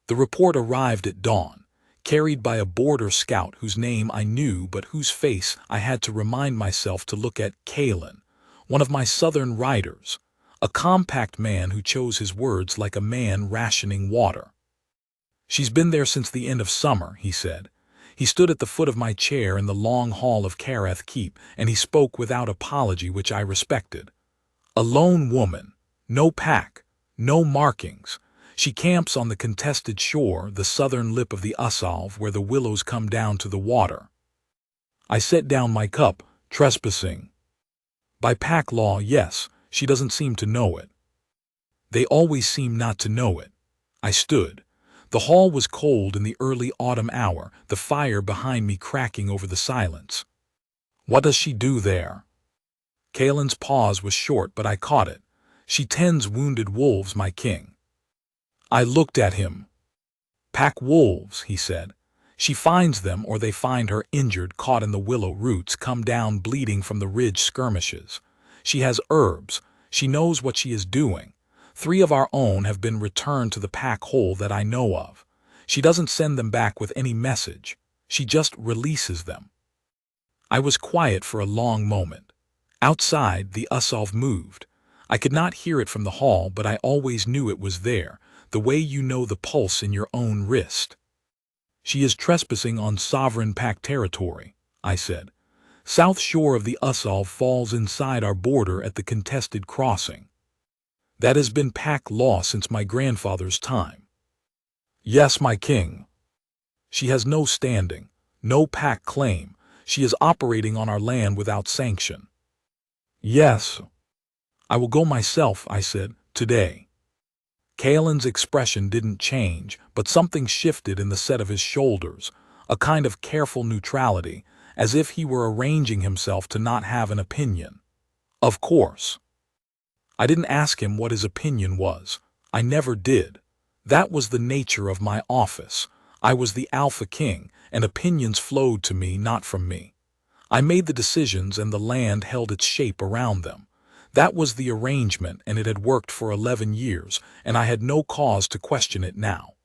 The report arrived at dawn, carried by a border scout whose name I knew but whose face I had to remind myself to look at. Kalen, one of my southern riders, a compact man who chose his words like a man rationing water. "She's been there since the end of summer," he said. He stood at the foot of my chair in the long hall of Karath Keep, and he spoke without apology, which I respected. "A lone woman, no pack, no markings. She camps on the contested shore, the southern lip of the Usalv, where the willows come down to the water." I set down my cup. "Trespassing?" "By pack law, yes. She doesn't seem to know it." "They always seem not to know it." I stood. The hall was cold in the early autumn hour, the fire behind me cracking over the silence. "What does she do there?" Kalen's pause was short, but I caught it. "She tends wounded wolves, my king." I looked at him. "Pack wolves," he said. "She finds them, or they find her injured, caught in the willow roots, come down bleeding from the ridge skirmishes. She has herbs. She knows what she is doing. 3 of our own have been returned to the pack hole that I know of. She doesn't send them back with any message. She just releases them." I was quiet for a long moment. Outside, the Usalv moved. I could not hear it from the hall, but I always knew it was there, the way you know the pulse in your own wrist. "She is trespassing on sovereign pack territory," I said. "South shore of the Usalv falls inside our border at the contested crossing. That has been pack law since my grandfather's time." "Yes, my king." "She has no standing, no pack claim. She is operating on our land without sanction." "Yes." "I will go myself," I said, "today." Kalen's expression didn't change, but something shifted in the set of his shoulders, a kind of careful neutrality, as if he were arranging himself to not have an opinion. "Of course." I didn't ask him what his opinion was. I never did. That was the nature of my office. I was the Alpha King, and opinions flowed to me, not from me. I made the decisions, and the land held its shape around them. That was the arrangement, and it had worked for 11 years, and I had no cause to question it now.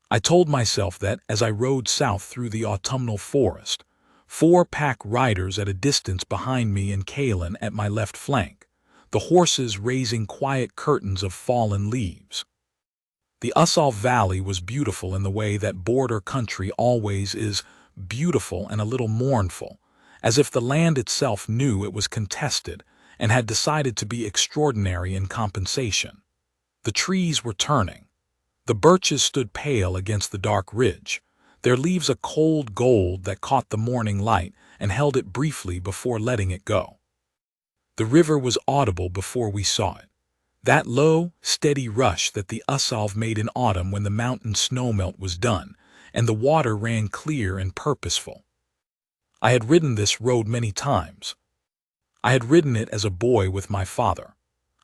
I told myself that, as I rode south through the autumnal forest, 4 pack riders at a distance behind me and Kalen at my left flank, the horses raising quiet curtains of fallen leaves. The Usalv Valley was beautiful in the way that border country always is, beautiful and a little mournful, as if the land itself knew it was contested and had decided to be extraordinary in compensation. The trees were turning. The birches stood pale against the dark ridge, their leaves a cold gold that caught the morning light and held it briefly before letting it go. The river was audible before we saw it, that low, steady rush that the Usalv made in autumn when the mountain snowmelt was done, and the water ran clear and purposeful. I had ridden this road many times. I had ridden it as a boy with my father.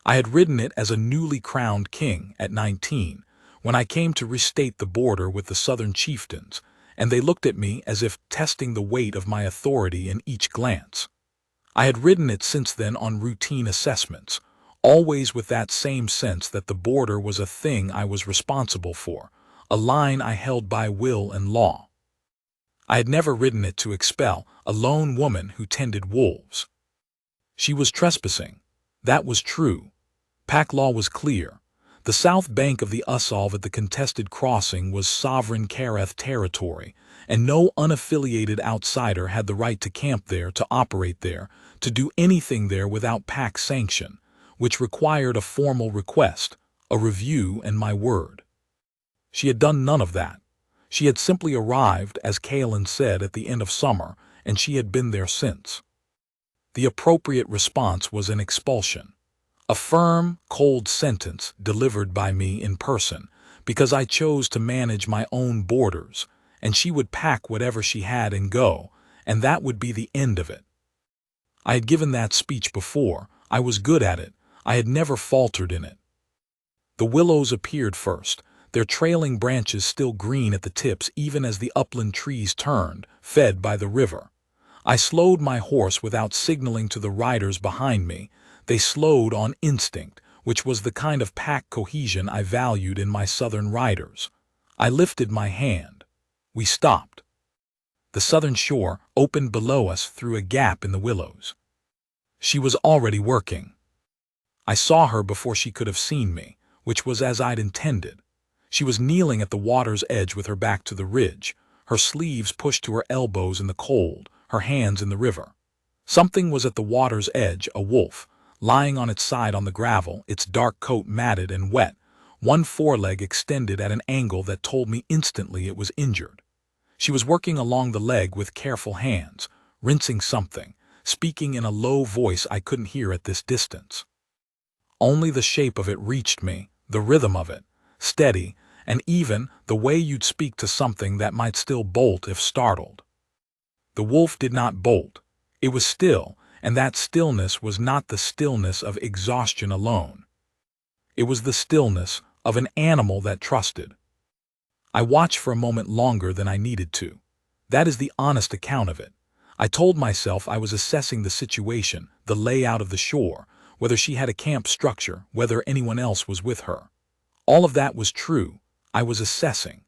I had ridden it as a newly crowned king at 19, when I came to restate the border with the southern chieftains, and they looked at me as if testing the weight of my authority in each glance. I had ridden it since then on routine assessments, always with that same sense that the border was a thing I was responsible for, a line I held by will and law. I had never ridden it to expel a lone woman who tended wolves. She was trespassing. That was true. Pack law was clear. The south bank of the Usalv at the contested crossing was sovereign Karath territory, and no unaffiliated outsider had the right to camp there, to operate there, to do anything there without pack sanction, which required a formal request, a review, and my word. She had done none of that. She had simply arrived, as Kalen said, at the end of summer, and she had been there since. The appropriate response was an expulsion. A firm, cold sentence delivered by me in person, because I chose to manage my own borders, and she would pack whatever she had and go, and that would be the end of it. I had given that speech before. I was good at it. I had never faltered in it. The willows appeared first, their trailing branches still green at the tips even as the upland trees turned, fed by the river. I slowed my horse without signaling to the riders behind me. They slowed on instinct, which was the kind of pack cohesion I valued in my southern riders. I lifted my hand. We stopped. The southern shore opened below us through a gap in the willows. She was already working. I saw her before she could have seen me, which was as I'd intended. She was kneeling at the water's edge with her back to the ridge, her sleeves pushed to her elbows in the cold, her hands in the river. Something was at the water's edge, a wolf, lying on its side on the gravel, its dark coat matted and wet, one foreleg extended at an angle that told me instantly it was injured. She was working along the leg with careful hands, rinsing something, speaking in a low voice I couldn't hear at this distance. Only the shape of it reached me, the rhythm of it, steady, and even the way you'd speak to something that might still bolt if startled. The wolf did not bolt. It was still, and that stillness was not the stillness of exhaustion alone. It was the stillness of an animal that trusted. I watched for a moment longer than I needed to. That is the honest account of it. I told myself I was assessing the situation, the layout of the shore, whether she had a camp structure, whether anyone else was with her. All of that was true. I was assessing.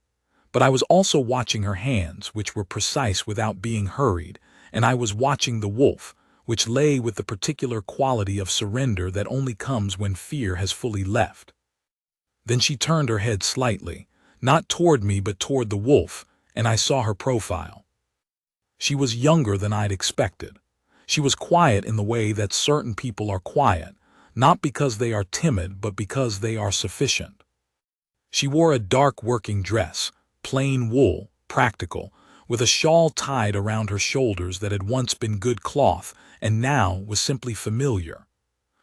But I was also watching her hands, which were precise without being hurried, and I was watching the wolf, which lay with the particular quality of surrender that only comes when fear has fully left. Then she turned her head slightly, not toward me but toward the wolf, and I saw her profile. She was younger than I'd expected. She was quiet in the way that certain people are quiet, not because they are timid but because they are sufficient. She wore a dark working dress, plain wool, practical, with a shawl tied around her shoulders that had once been good cloth and now was simply familiar.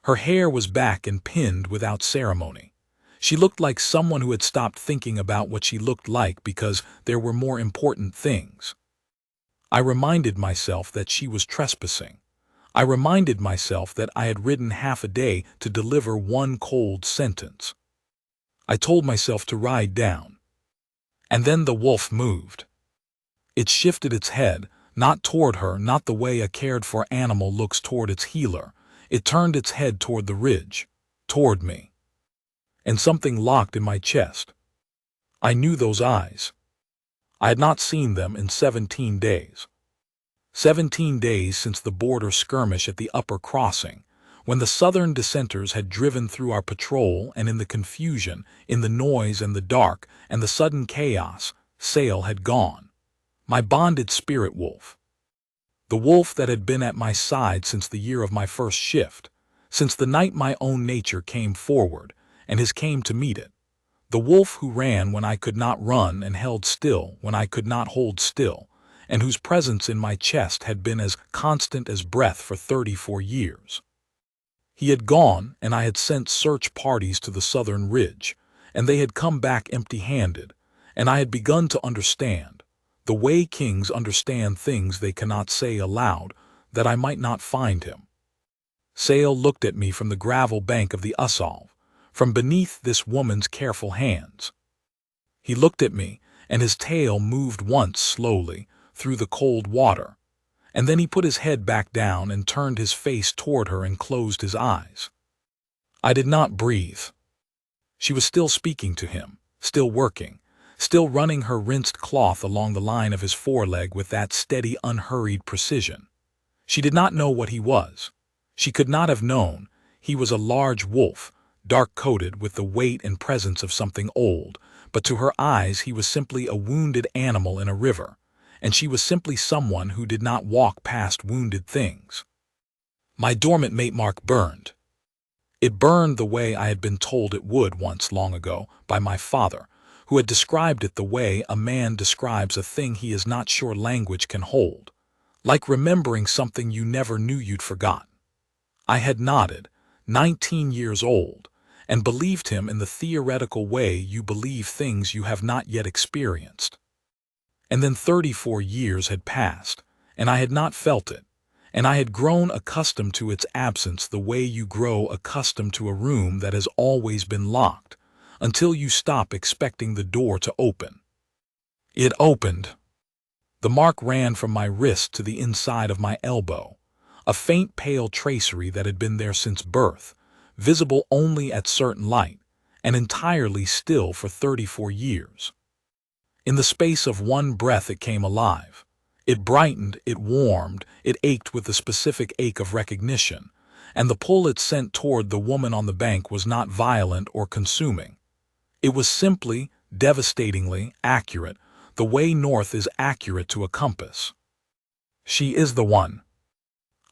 Her hair was back and pinned without ceremony. She looked like someone who had stopped thinking about what she looked like because there were more important things. I reminded myself that she was trespassing. I reminded myself that I had ridden half a day to deliver one cold sentence. I told myself to ride down. And then the wolf moved. It shifted its head, not toward her, not the way a cared-for animal looks toward its healer. It turned its head toward the ridge, toward me. And something locked in my chest. I knew those eyes. I had not seen them in 17 days. 17 days since the border skirmish at the upper crossing, when the Southern dissenters had driven through our patrol, and in the confusion, in the noise and the dark, and the sudden chaos, Sale had gone. My bonded spirit wolf. The wolf that had been at my side since the year of my first shift, since the night my own nature came forward, and his came to meet it. The wolf who ran when I could not run and held still when I could not hold still, and whose presence in my chest had been as constant as breath for 34 years. He had gone, and I had sent search parties to the southern ridge, and they had come back empty-handed, and I had begun to understand, the way kings understand things they cannot say aloud, that I might not find him. Sale looked at me from the gravel bank of the Usalv, from beneath this woman's careful hands. He looked at me, and his tail moved once slowly through the cold water, and then he put his head back down and turned his face toward her and closed his eyes. I did not breathe. She was still speaking to him, still working, still running her rinsed cloth along the line of his foreleg with that steady, unhurried precision. She did not know what he was. She could not have known. He was a large wolf, dark-coated with the weight and presence of something old, but to her eyes he was simply a wounded animal in a river, and she was simply someone who did not walk past wounded things. My dormant mate mark burned. It burned the way I had been told it would once long ago by my father, who had described it the way a man describes a thing he is not sure language can hold, like remembering something you never knew you'd forgotten. I had nodded, 19 years old, and believed him in the theoretical way you believe things you have not yet experienced. And then 34 years had passed, and I had not felt it, and I had grown accustomed to its absence the way you grow accustomed to a room that has always been locked, until you stop expecting the door to open. It opened. The mark ran from my wrist to the inside of my elbow, a faint pale tracery that had been there since birth, visible only at certain light, and entirely still for 34 years. In the space of one breath it came alive. It brightened, it warmed, it ached with the specific ache of recognition, and the pull it sent toward the woman on the bank was not violent or consuming. It was simply, devastatingly accurate, the way north is accurate to a compass. She is the one.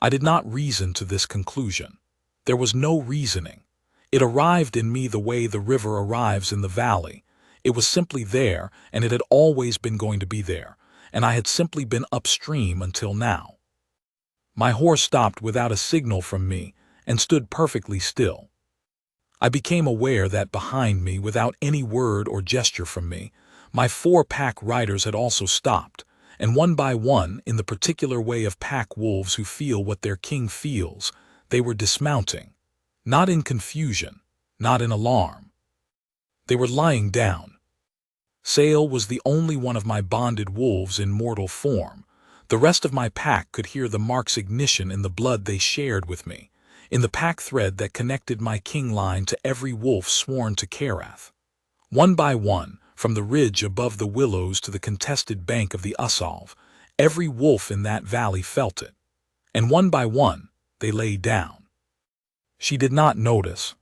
I did not reason to this conclusion. There was no reasoning. It arrived in me the way the river arrives in the valley. It was simply there, and it had always been going to be there, and I had simply been upstream until now. My horse stopped without a signal from me and stood perfectly still. I became aware that behind me, without any word or gesture from me, my 4 pack riders had also stopped, and one by one, in the particular way of pack wolves who feel what their king feels, they were dismounting. Not in confusion, not in alarm. They were lying down. Sale was the only one of my bonded wolves in mortal form. The rest of my pack could hear the mark's ignition in the blood they shared with me, in the pack thread that connected my king line to every wolf sworn to Karath. One by one, from the ridge above the willows to the contested bank of the Usalv, every wolf in that valley felt it. And one by one, they lay down. She did not notice.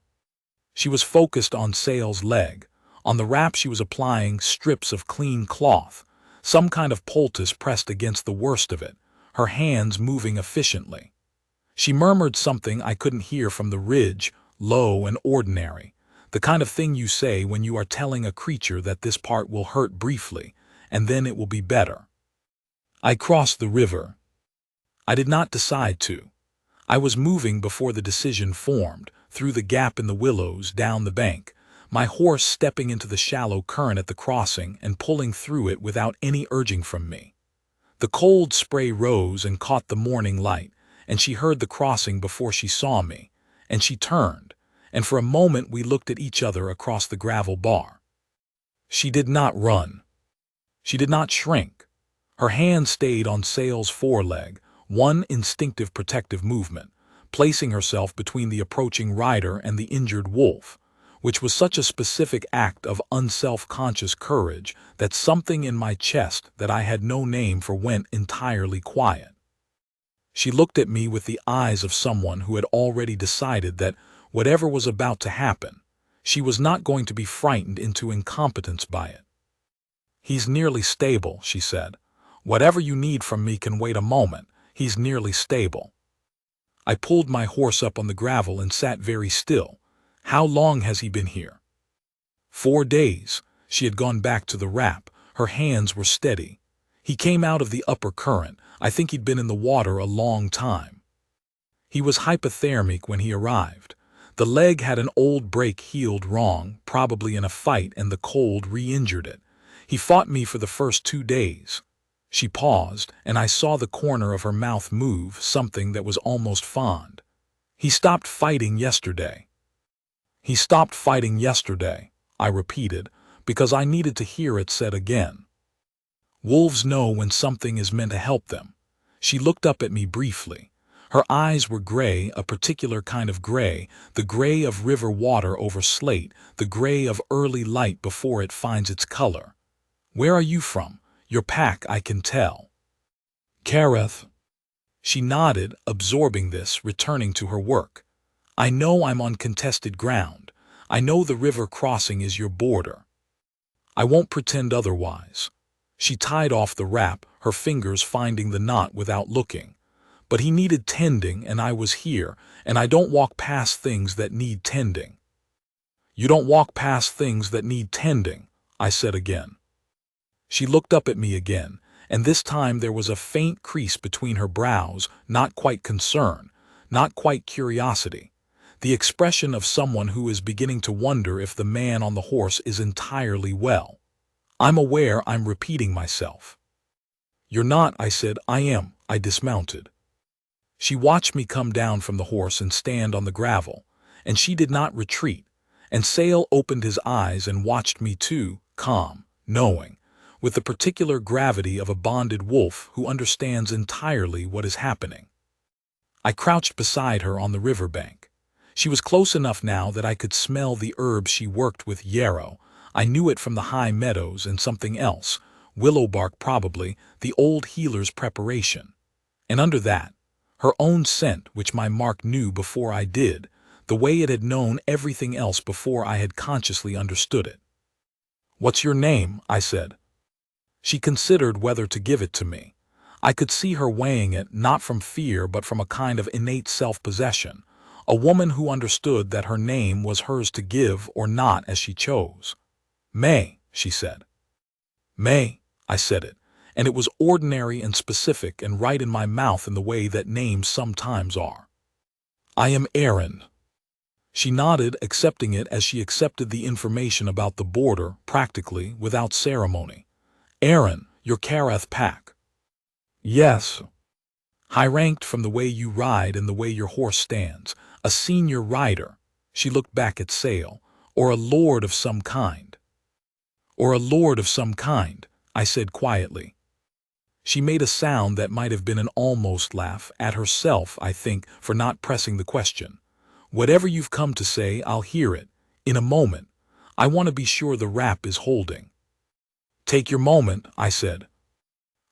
She was focused on Sale's leg. On the wrap she was applying strips of clean cloth, some kind of poultice pressed against the worst of it, her hands moving efficiently. She murmured something I couldn't hear from the ridge, low and ordinary, the kind of thing you say when you are telling a creature that this part will hurt briefly, and then it will be better. I crossed the river. I did not decide to. I was moving before the decision formed, through the gap in the willows, down the bank, my horse stepping into the shallow current at the crossing and pulling through it without any urging from me. The cold spray rose and caught the morning light, and she heard the crossing before she saw me, and she turned, and for a moment we looked at each other across the gravel bar. She did not run. She did not shrink. Her hand stayed on Sale's foreleg, one instinctive protective movement, placing herself between the approaching rider and the injured wolf, which was such a specific act of unself-conscious courage that something in my chest that I had no name for went entirely quiet. She looked at me with the eyes of someone who had already decided that whatever was about to happen, she was not going to be frightened into incompetence by it. "He's nearly stable," she said. "Whatever you need from me can wait a moment. He's nearly stable." I pulled my horse up on the gravel and sat very still. "How long has he been here?" 4 days. She had gone back to the wrap. Her hands were steady. "He came out of the upper current. I think he'd been in the water a long time. He was hypothermic when he arrived. The leg had an old break healed wrong, probably in a fight, and the cold re-injured it. He fought me for the first 2 days. She paused, and I saw the corner of her mouth move, something that was almost fond. "He stopped fighting yesterday." "He stopped fighting yesterday," I repeated, because I needed to hear it said again. Wolves know when something is meant to help them. She looked up at me briefly. Her eyes were gray, a particular kind of gray, the gray of river water over slate, the gray of early light before it finds its color. "Where are you from? Your pack, I can tell." "Karath." She nodded, absorbing this, returning to her work. "I know I'm on contested ground. I know the river crossing is your border. I won't pretend otherwise." She tied off the wrap, her fingers finding the knot without looking. "But he needed tending, and I was here, and I don't walk past things that need tending." "You don't walk past things that need tending," I said again. She looked up at me again, and this time there was a faint crease between her brows, not quite concern, not quite curiosity, the expression of someone who is beginning to wonder if the man on the horse is entirely well. I'm aware I'm repeating myself. "You're not," I said. "I am." I dismounted. She watched me come down from the horse and stand on the gravel, and she did not retreat, and Sale opened his eyes and watched me too, calm, knowing, with the particular gravity of a bonded wolf who understands entirely what is happening. I crouched beside her on the riverbank. She was close enough now that I could smell the herbs she worked with yarrow. I knew it from the high meadows and something else, willow bark probably, the old healer's preparation. And under that, her own scent which my mark knew before I did, the way it had known everything else before I had consciously understood it. "What's your name?" I said. She considered whether to give it to me. I could see her weighing it not from fear but from a kind of innate self-possession, a woman who understood that her name was hers to give or not as she chose. "May," she said. "May," I said it, and it was ordinary and specific and right in my mouth in the way that names sometimes are. "I am Aaron." She nodded, accepting it as she accepted the information about the border, practically, without ceremony. "Aaron, your Karath pack." "Yes." "High-ranked from the way you ride and the way your horse stands. A senior rider." She looked back at Sale. "Or a lord of some kind." "Or a lord of some kind," I said quietly. She made a sound that might have been an almost laugh, at herself, I think, for not pressing the question. "Whatever you've come to say, I'll hear it. In a moment. I want to be sure the rap is holding." "Take your moment," I said.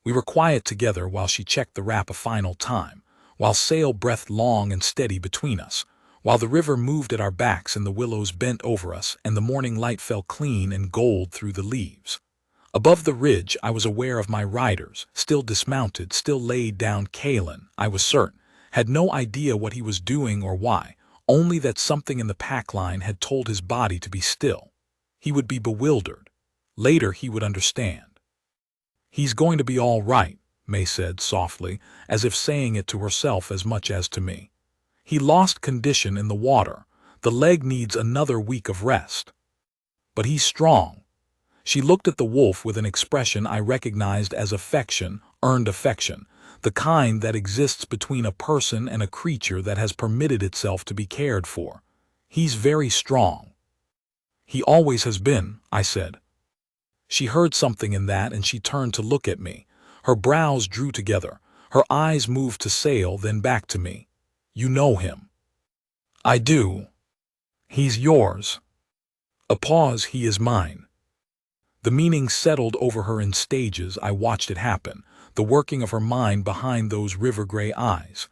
We were quiet together while she checked the rap a final time, while Sale breathed long and steady between us, while the river moved at our backs and the willows bent over us and the morning light fell clean and gold through the leaves. Above the ridge I was aware of my riders, still dismounted, still laid down. Kalen, I was certain, had no idea what he was doing or why, only that something in the pack line had told his body to be still. He would be bewildered. Later he would understand. "He's going to be all right," May said softly, as if saying it to herself as much as to me. "He lost condition in the water. The leg needs another week of rest. But he's strong." She looked at the wolf with an expression I recognized as affection, earned affection, the kind that exists between a person and a creature that has permitted itself to be cared for. "He's very strong." "He always has been," I said. She heard something in that and she turned to look at me. Her brows drew together. Her eyes moved to Sale, then back to me. "You know him." "I do." "He's yours." A pause. "He is mine." The meaning settled over her in stages. I watched it happen, the working of her mind behind those river-gray eyes.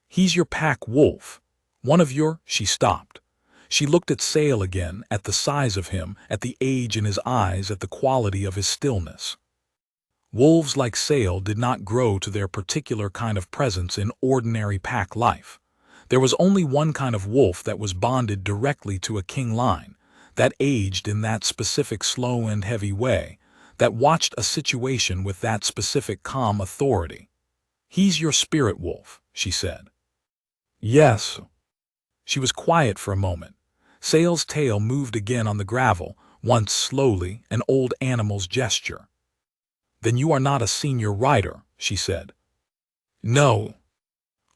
"He's your pack wolf. One of your—" She stopped. She looked at Sale again, at the size of him, at the age in his eyes, at the quality of his stillness. Wolves like Sale did not grow to their particular kind of presence in ordinary pack life. There was only one kind of wolf that was bonded directly to a king line, that aged in that specific slow and heavy way, that watched a situation with that specific calm authority. "He's your spirit wolf," she said. "Yes." She was quiet for a moment. Sale's tail moved again on the gravel, once slowly, an old animal's gesture. "Then you are not a senior rider," she said. "No."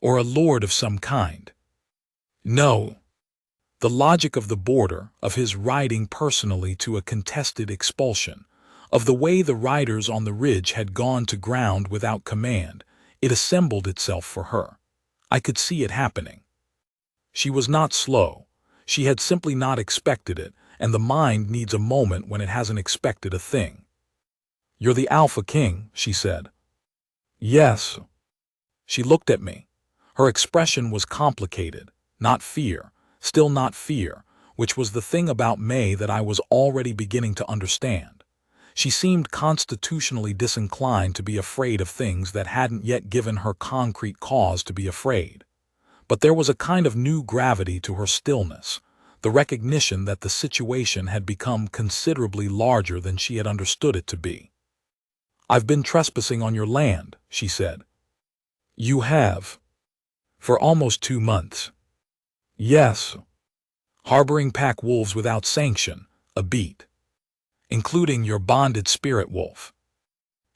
"Or a lord of some kind?" "No." The logic of the border, of his riding personally to a contested expulsion, of the way the riders on the ridge had gone to ground without command, it assembled itself for her. I could see it happening. She was not slow. She had simply not expected it, and the mind needs a moment when it hasn't expected a thing. "You're the Alpha King," she said. "Yes." She looked at me. Her expression was complicated, not fear. Still not fear, which was the thing about May that I was already beginning to understand. She seemed constitutionally disinclined to be afraid of things that hadn't yet given her concrete cause to be afraid. But there was a kind of new gravity to her stillness, the recognition that the situation had become considerably larger than she had understood it to be. "I've been trespassing on your land," she said. "You have?" "For almost 2 months." "Yes." "Harboring pack wolves without sanction, a beat." "Including your bonded spirit wolf."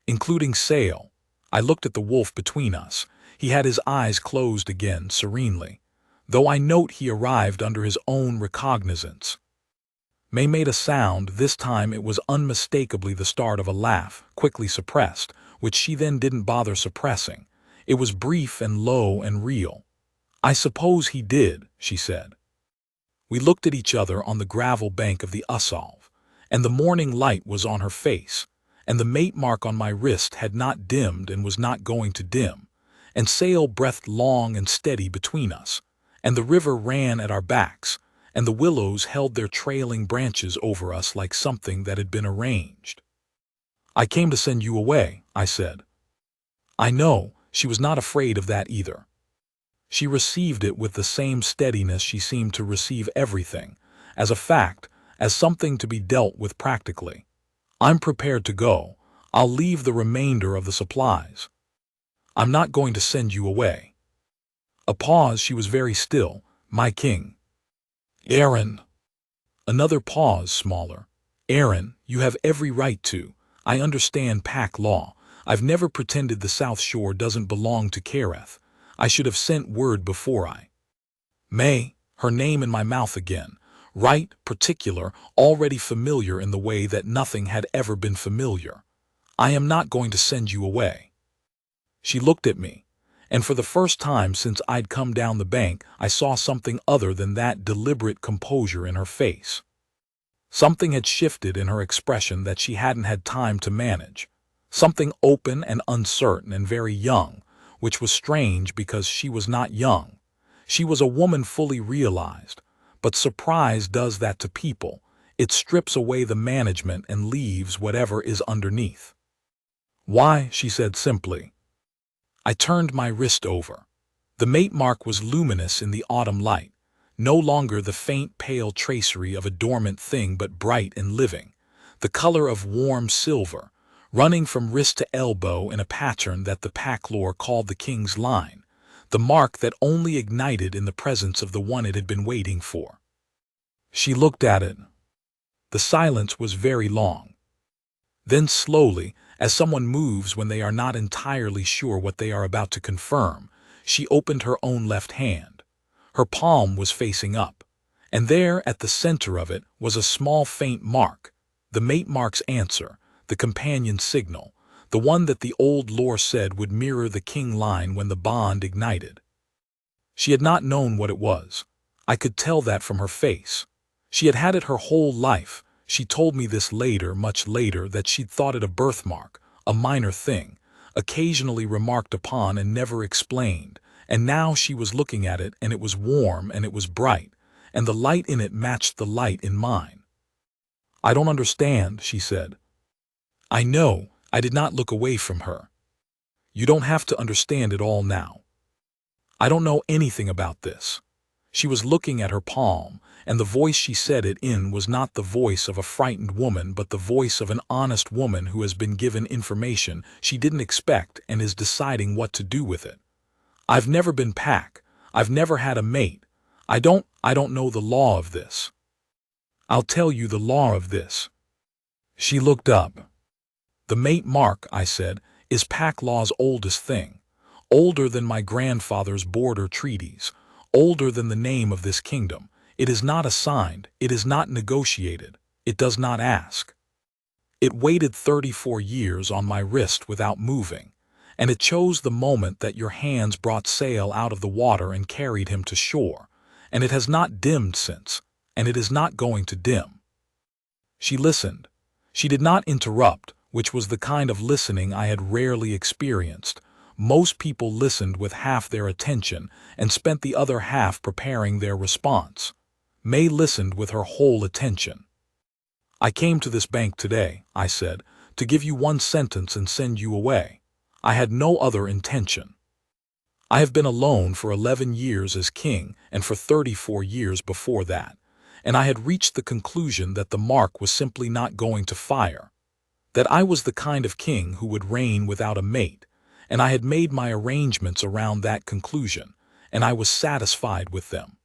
"Including Sale." I looked at the wolf between us. He had his eyes closed again, serenely, though I note he arrived under his own recognizance. May made a sound. This time it was unmistakably the start of a laugh, quickly suppressed, which she then didn't bother suppressing. It was brief and low and real. "I suppose he did," she said. We looked at each other on the gravel bank of the Usolve, and the morning light was on her face, and the mate mark on my wrist had not dimmed and was not going to dim, and sail breathed long and steady between us, and the river ran at our backs, and the willows held their trailing branches over us like something that had been arranged. "I came to send you away," I said. I know, she was not afraid of that either. She received it with the same steadiness she seemed to receive everything, as a fact, as something to be dealt with practically. "I'm prepared to go. I'll leave the remainder of the supplies. I'm not going to send you away." A pause. She was very still. "My king." "Aaron." Another pause, smaller. "Aaron, you have every right to. I understand pack law. I've never pretended the South Shore doesn't belong to Kereth. I should have sent word before I may." Her name in my mouth again. Right, particular, already familiar in the way that nothing had ever been familiar. "I am not going to send you away." She looked at me, and for the first time since I'd come down the bank, I saw something other than that deliberate composure in her face. Something had shifted in her expression that she hadn't had time to manage. Something open and uncertain and very young, which was strange because she was not young. She was a woman fully realized, but surprise does that to people. It strips away the management and leaves whatever is underneath. "Why?" she said simply. I turned my wrist over. The mate mark was luminous in the autumn light, no longer the faint pale tracery of a dormant thing but bright and living, the color of warm silver, running from wrist to elbow in a pattern that the pack lore called the king's line, the mark that only ignited in the presence of the one it had been waiting for. She looked at it. The silence was very long. Then slowly, as someone moves when they are not entirely sure what they are about to confirm, she opened her own left hand. Her palm was facing up, and there at the center of it was a small faint mark, the mate mark's answer, the companion signal, the one that the old lore said would mirror the king line when the bond ignited. She had not known what it was. I could tell that from her face. She had had it her whole life. She told me this later, much later, that she'd thought it a birthmark, a minor thing, occasionally remarked upon and never explained, and now she was looking at it and it was warm and it was bright, and the light in it matched the light in mine. "I don't understand," she said. I know. I did not look away from her. "You don't have to understand it all now. I don't know anything about this." She was looking at her palm, and the voice she said it in was not the voice of a frightened woman but the voice of an honest woman who has been given information she didn't expect and is deciding what to do with it. "I've never been pack. I've never had a mate. I don't know the law of this." "I'll tell you the law of this." She looked up. "The mate mark," I said, "is pack law's oldest thing. Older than my grandfather's border treaties. Older than the name of this kingdom. It is not assigned. It is not negotiated. It does not ask. It waited 34 years on my wrist without moving, and it chose the moment that your hands brought sail out of the water and carried him to shore, and it has not dimmed since, and it is not going to dim." She listened. She did not interrupt, which was the kind of listening I had rarely experienced. Most people listened with half their attention and spent the other half preparing their response. May listened with her whole attention. "I came to this bank today," I said, "to give you one sentence and send you away. I had no other intention. I have been alone for 11 years as king and for 34 years before that, and I had reached the conclusion that the mark was simply not going to fire. That I was the kind of king who would reign without a mate, and I had made my arrangements around that conclusion, and I was satisfied with them."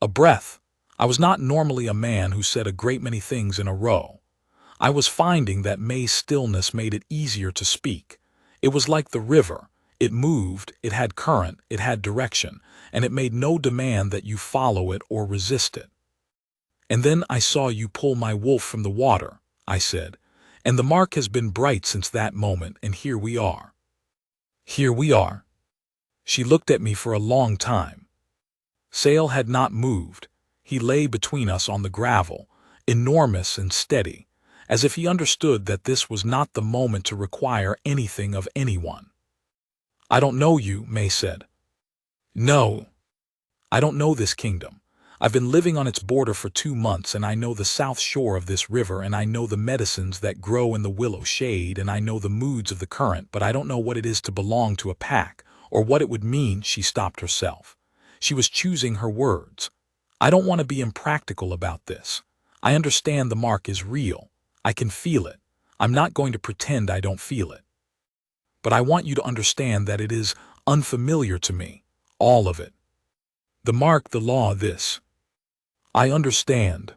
A breath. I was not normally a man who said a great many things in a row. I was finding that May's stillness made it easier to speak. It was like the river. It moved, it had current, it had direction, and it made no demand that you follow it or resist it. "And then I saw you pull my wolf from the water," I said, "and the mark has been bright since that moment, and here we are." "Here we are." She looked at me for a long time. Sail had not moved. He lay between us on the gravel. enormous and steady, as if he understood that this was not the moment to require anything of anyone. "I don't know you," May said. "No, I don't know this kingdom. I've been living on its border for 2 months, and I know the south shore of this river, and I know the medicines that grow in the willow shade, and I know the moods of the current, but I don't know what it is to belong to a pack, or what it would mean." She stopped herself. She was choosing her words. "I don't want to be impractical about this. I understand the mark is real. I can feel it. I'm not going to pretend I don't feel it. But I want you to understand that it is unfamiliar to me, all of it. The mark, the law, this. I understand."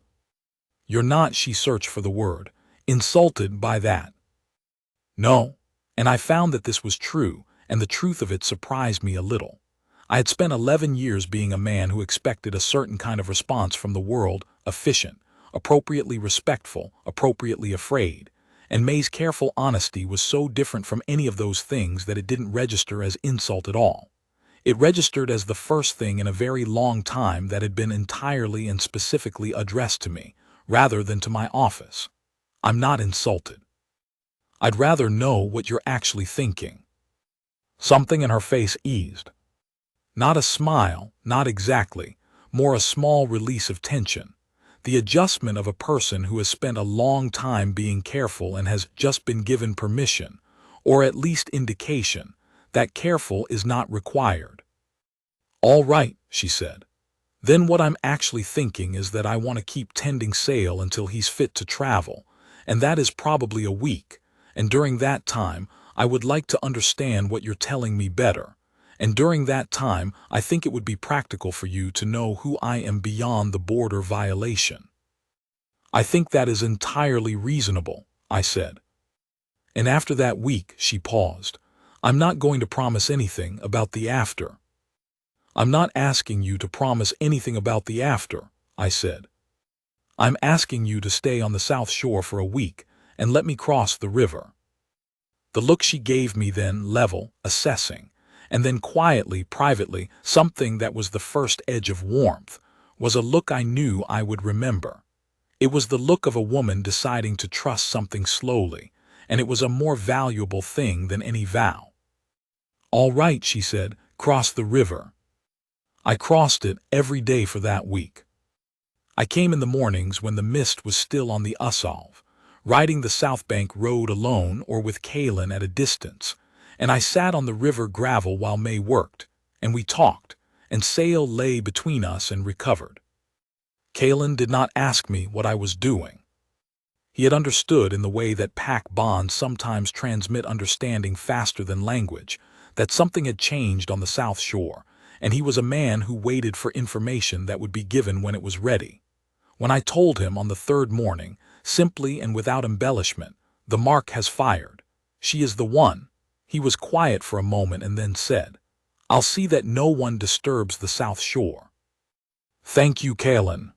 "You're not," she searched for the word, "insulted by that." "No." And I found that this was true, and the truth of it surprised me a little. I had spent 11 years being a man who expected a certain kind of response from the world, efficient, appropriately respectful, appropriately afraid, and May's careful honesty was so different from any of those things that it didn't register as insult at all. It registered as the first thing in a very long time that had been entirely and specifically addressed to me, rather than to my office. "I'm not insulted. I'd rather know what you're actually thinking." Something in her face eased. Not a smile, not exactly, more a small release of tension. The adjustment of a person who has spent a long time being careful and has just been given permission, or at least indication, that careful is not required. "All right," she said. "Then what I'm actually thinking is that I want to keep tending sail until he's fit to travel, and that is probably a week, and during that time I would like to understand what you're telling me better, and during that time I think it would be practical for you to know who I am beyond the border violation." "I think that is entirely reasonable," I said. "And after that week," she paused, "I'm not going to promise anything about the after." "I'm not asking you to promise anything about the after," I said. "I'm asking you to stay on the South Shore for a week and let me cross the river." The look she gave me then, level, assessing, and then quietly, privately, something that was the first edge of warmth, was a look I knew I would remember. It was the look of a woman deciding to trust something slowly, and it was a more valuable thing than any vow. "All right," she said, "cross the river." I crossed it every day for that week. I came in the mornings when the mist was still on the Usalv, riding the South Bank Road alone or with Kaylin at a distance, and I sat on the river gravel while May worked, and we talked, and sail lay between us and recovered. Kaylin did not ask me what I was doing. He had understood in the way that pack bonds sometimes transmit understanding faster than language, that something had changed on the South Shore, and he was a man who waited for information that would be given when it was ready. When I told him on the third morning, simply and without embellishment, "The mark has fired. She is the one," he was quiet for a moment and then said, "I'll see that no one disturbs the South Shore." "Thank you, Kaylin."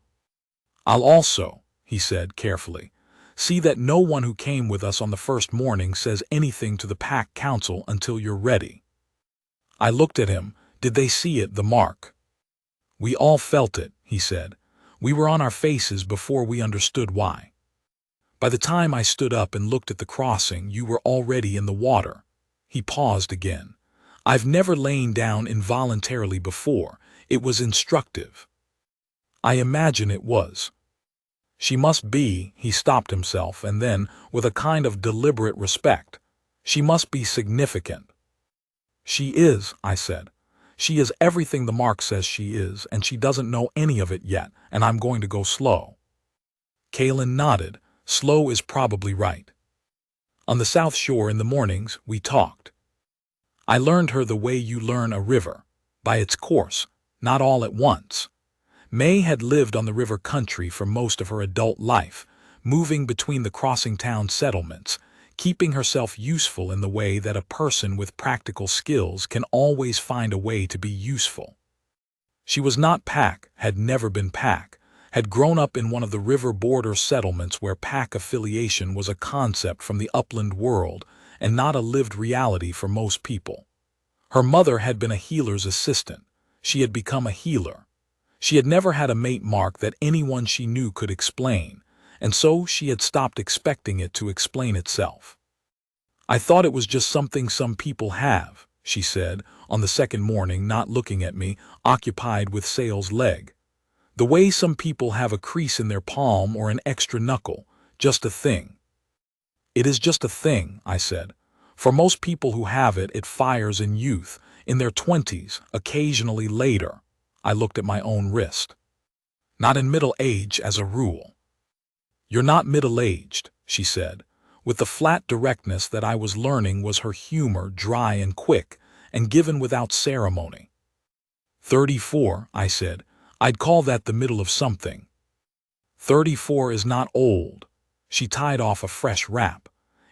"I'll also," he said carefully, "see that no one who came with us on the first morning says anything to the pack council until you're ready." I looked at him. Did they see it, the mark? "We all felt it," he said. "We were on our faces before we understood why. By the time I stood up and looked at the crossing, you were already in the water." He paused again. "I've never lain down involuntarily before. It was instructive." "I imagine it was." "She must be," he stopped himself, and then, with a kind of deliberate respect, "she must be significant." "She is," I said. "She is everything the mark says she is, and she doesn't know any of it yet, and I'm going to go slow." Kaylin nodded. "Slow is probably right." On the South Shore in the mornings, we talked. I learned her the way you learn a river, by its course, not all at once. May had lived on the river country for most of her adult life, moving between the crossing town settlements, keeping herself useful in the way that a person with practical skills can always find a way to be useful. She was not pack, had never been pack, had grown up in one of the river border settlements where pack affiliation was a concept from the upland world and not a lived reality for most people. Her mother had been a healer's assistant. She had become a healer. She had never had a mate mark that anyone she knew could explain, and so she had stopped expecting it to explain itself. "I thought it was just something some people have," she said, on the second morning, not looking at me, occupied with Sale's leg. "The way some people have a crease in their palm or an extra knuckle, just a thing." "It is just a thing," I said. "For most people who have it, it fires in youth, in their 20s, occasionally later." I looked at my own wrist. "Not in middle age as a rule." "You're not middle-aged," she said, with the flat directness that I was learning was her humor, dry and quick, and given without ceremony. 34, I said. "I'd call that the middle of something." 34 is not old. She tied off a fresh wrap.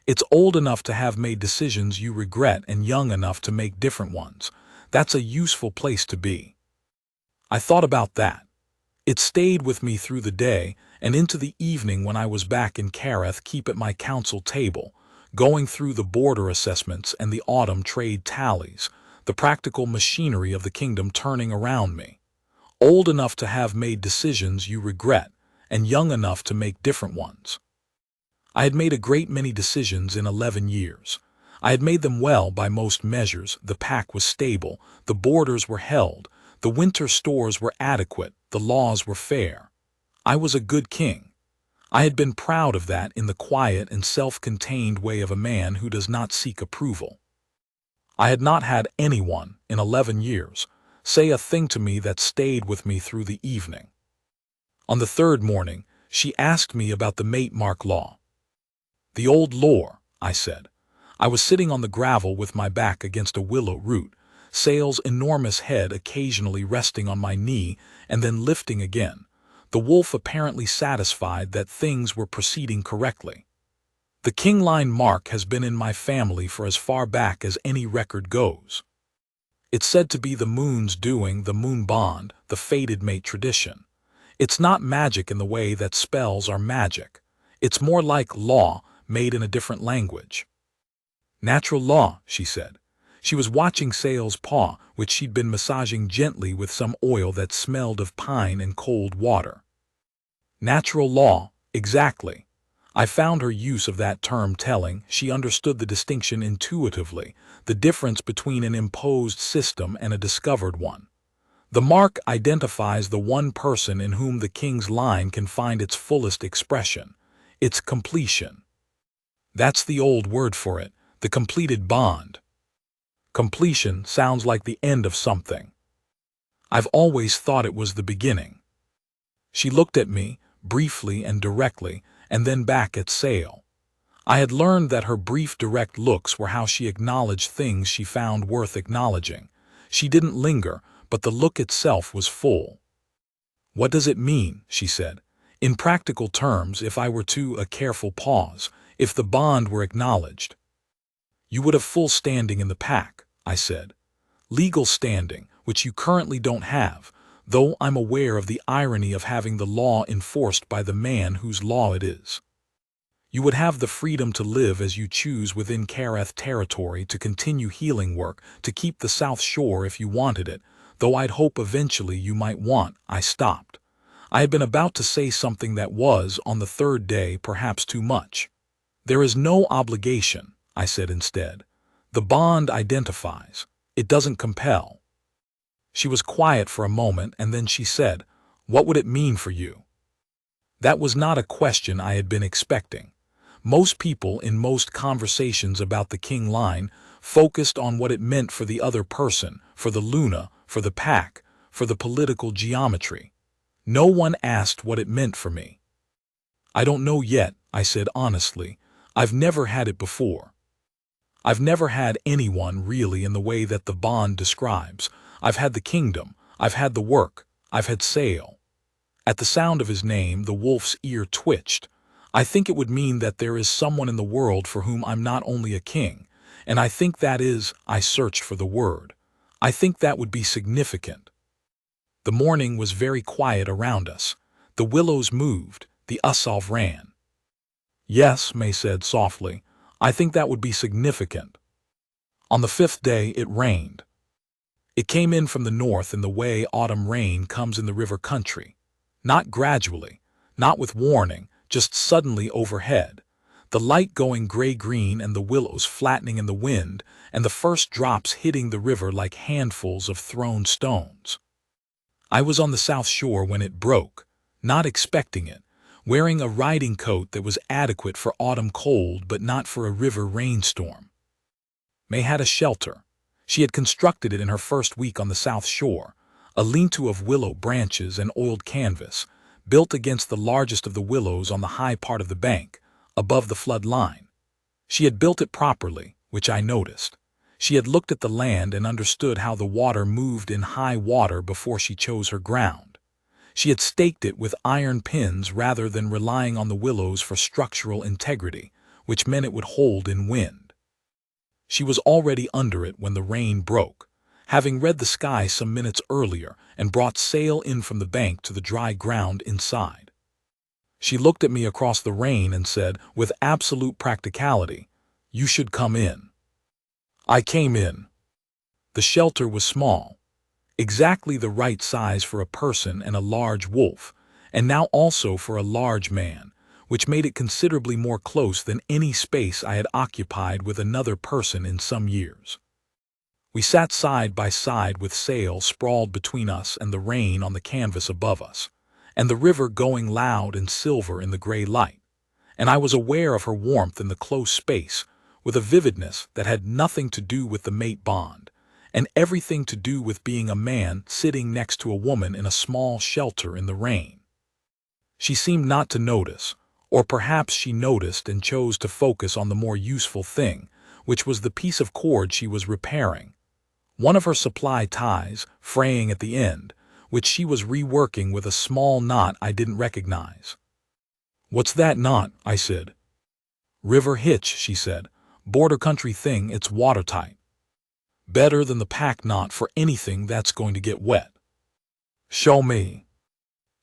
"It's old enough to have made decisions you regret and young enough to make different ones. That's a useful place to be." I thought about that. It stayed with me through the day and into the evening when I was back in Careth Keep at my council table, going through the border assessments and the autumn trade tallies, the practical machinery of the kingdom turning around me. Old enough to have made decisions you regret, and young enough to make different ones. I had made a great many decisions in 11 years. I had made them well by most measures. The pack was stable, the borders were held, the winter stores were adequate, the laws were fair. I was a good king. I had been proud of that in the quiet and self-contained way of a man who does not seek approval. I had not had anyone, in 11 years, say a thing to me that stayed with me through the evening. On the third morning, she asked me about the mate mark law. "The old lore," I said. I was sitting on the gravel with my back against a willow root, Sale's enormous head occasionally resting on my knee and then lifting again, the wolf apparently satisfied that things were proceeding correctly. "The king line mark has been in my family for as far back as any record goes. It's said to be the moon's doing, the moon bond, the fated mate tradition. It's not magic in the way that spells are magic. It's more like law, made in a different language." "Natural law," she said. She was watching Sale's paw, which she'd been massaging gently with some oil that smelled of pine and cold water. "Natural law, exactly." I found her use of that term telling. She understood the distinction intuitively, the difference between an imposed system and a discovered one. The mark identifies the one person in whom the king's line can find its fullest expression, its completion. That's the old word for it, the completed bond. Completion sounds like the end of something. I've always thought it was the beginning. She looked at me, briefly and directly, and then back at Sale. I had learned that her brief direct looks were how she acknowledged things she found worth acknowledging. She didn't linger, but the look itself was full. "What does it mean?" she said. "In practical terms, if I were to," a careful pause, "if the bond were acknowledged." "You would have full standing in the pack," I said. "Legal standing, which you currently don't have, though I'm aware of the irony of having the law enforced by the man whose law it is. You would have the freedom to live as you choose within Careth territory, to continue healing work, to keep the South Shore if you wanted it, though I'd hope eventually you might want." I stopped. I had been about to say something that was, on the third day, perhaps too much. "There is no obligation," I said instead. "The bond identifies. It doesn't compel." She was quiet for a moment, and then she said, "What would it mean for you?" That was not a question I had been expecting. Most people, in most conversations about the king line, focused on what it meant for the other person, for the Luna, for the pack, for the political geometry. No one asked what it meant for me. "I don't know yet," I said honestly. "I've never had it before. I've never had anyone really in the way that the bond describes. I've had the kingdom, I've had the work, I've had Sale." At the sound of his name, the wolf's ear twitched. "I think it would mean that there is someone in the world for whom I'm not only a king, and I think that is," I searched for the word, "I think that would be significant." The morning was very quiet around us. The willows moved, the Usolve ran. "Yes," May said softly, "I think that would be significant." On the fifth day it rained. It came in from the north in the way autumn rain comes in the river country. Not gradually, not with warning, just suddenly overhead, the light going gray-green and the willows flattening in the wind, and the first drops hitting the river like handfuls of thrown stones. I was on the south shore when it broke, not expecting it, wearing a riding coat that was adequate for autumn cold but not for a river rainstorm. May had a shelter. She had constructed it in her first week on the south shore, a lean-to of willow branches and oiled canvas, built against the largest of the willows on the high part of the bank, above the flood line. She had built it properly, which I noticed. She had looked at the land and understood how the water moved in high water before she chose her ground. She had staked it with iron pins rather than relying on the willows for structural integrity, which meant it would hold in wind. She was already under it when the rain broke, having read the sky some minutes earlier and brought sail in from the bank to the dry ground inside. She looked at me across the rain and said, with absolute practicality, "You should come in." I came in. The shelter was small, exactly the right size for a person and a large wolf, and now also for a large man, which made it considerably more close than any space I had occupied with another person in some years. We sat side by side with sail sprawled between us and the rain on the canvas above us, and the river going loud and silver in the gray light, and I was aware of her warmth in the close space, with a vividness that had nothing to do with the mate bond, and everything to do with being a man sitting next to a woman in a small shelter in the rain. She seemed not to notice, or perhaps she noticed and chose to focus on the more useful thing, which was the piece of cord she was repairing, one of her supply ties, fraying at the end, which she was reworking with a small knot I didn't recognize. "What's that knot?" I said. "River hitch," she said. "Border country thing, it's watertight. Better than the pack knot for anything that's going to get wet." "Show me."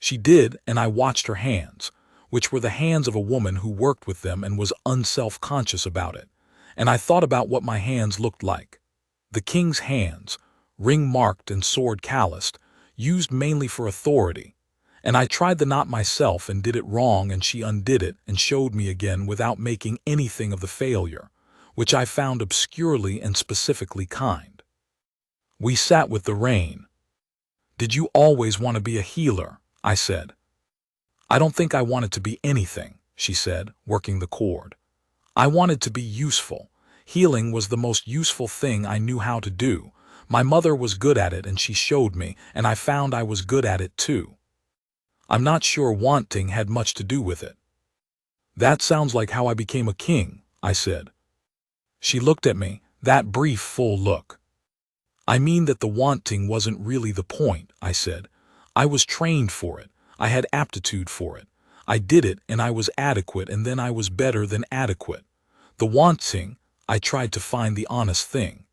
She did, and I watched her hands, which were the hands of a woman who worked with them and was unself-conscious about it, and I thought about what my hands looked like. The king's hands, ring-marked and sword-calloused, used mainly for authority, and I tried the knot myself and did it wrong, and she undid it and showed me again without making anything of the failure, which I found obscurely and specifically kind. We sat with the rain. "Did you always want to be a healer?" I said. "I don't think I wanted to be anything," she said, working the cord. "I wanted to be useful. Healing was the most useful thing I knew how to do. My mother was good at it and she showed me, and I found I was good at it too. I'm not sure wanting had much to do with it." "That sounds like how I became a king," I said. She looked at me, that brief full look. "I mean that the wanting wasn't really the point," I said. "I was trained for it. I had aptitude for it. I did it and I was adequate, and then I was better than adequate. The wanting, I tried to find the honest thing.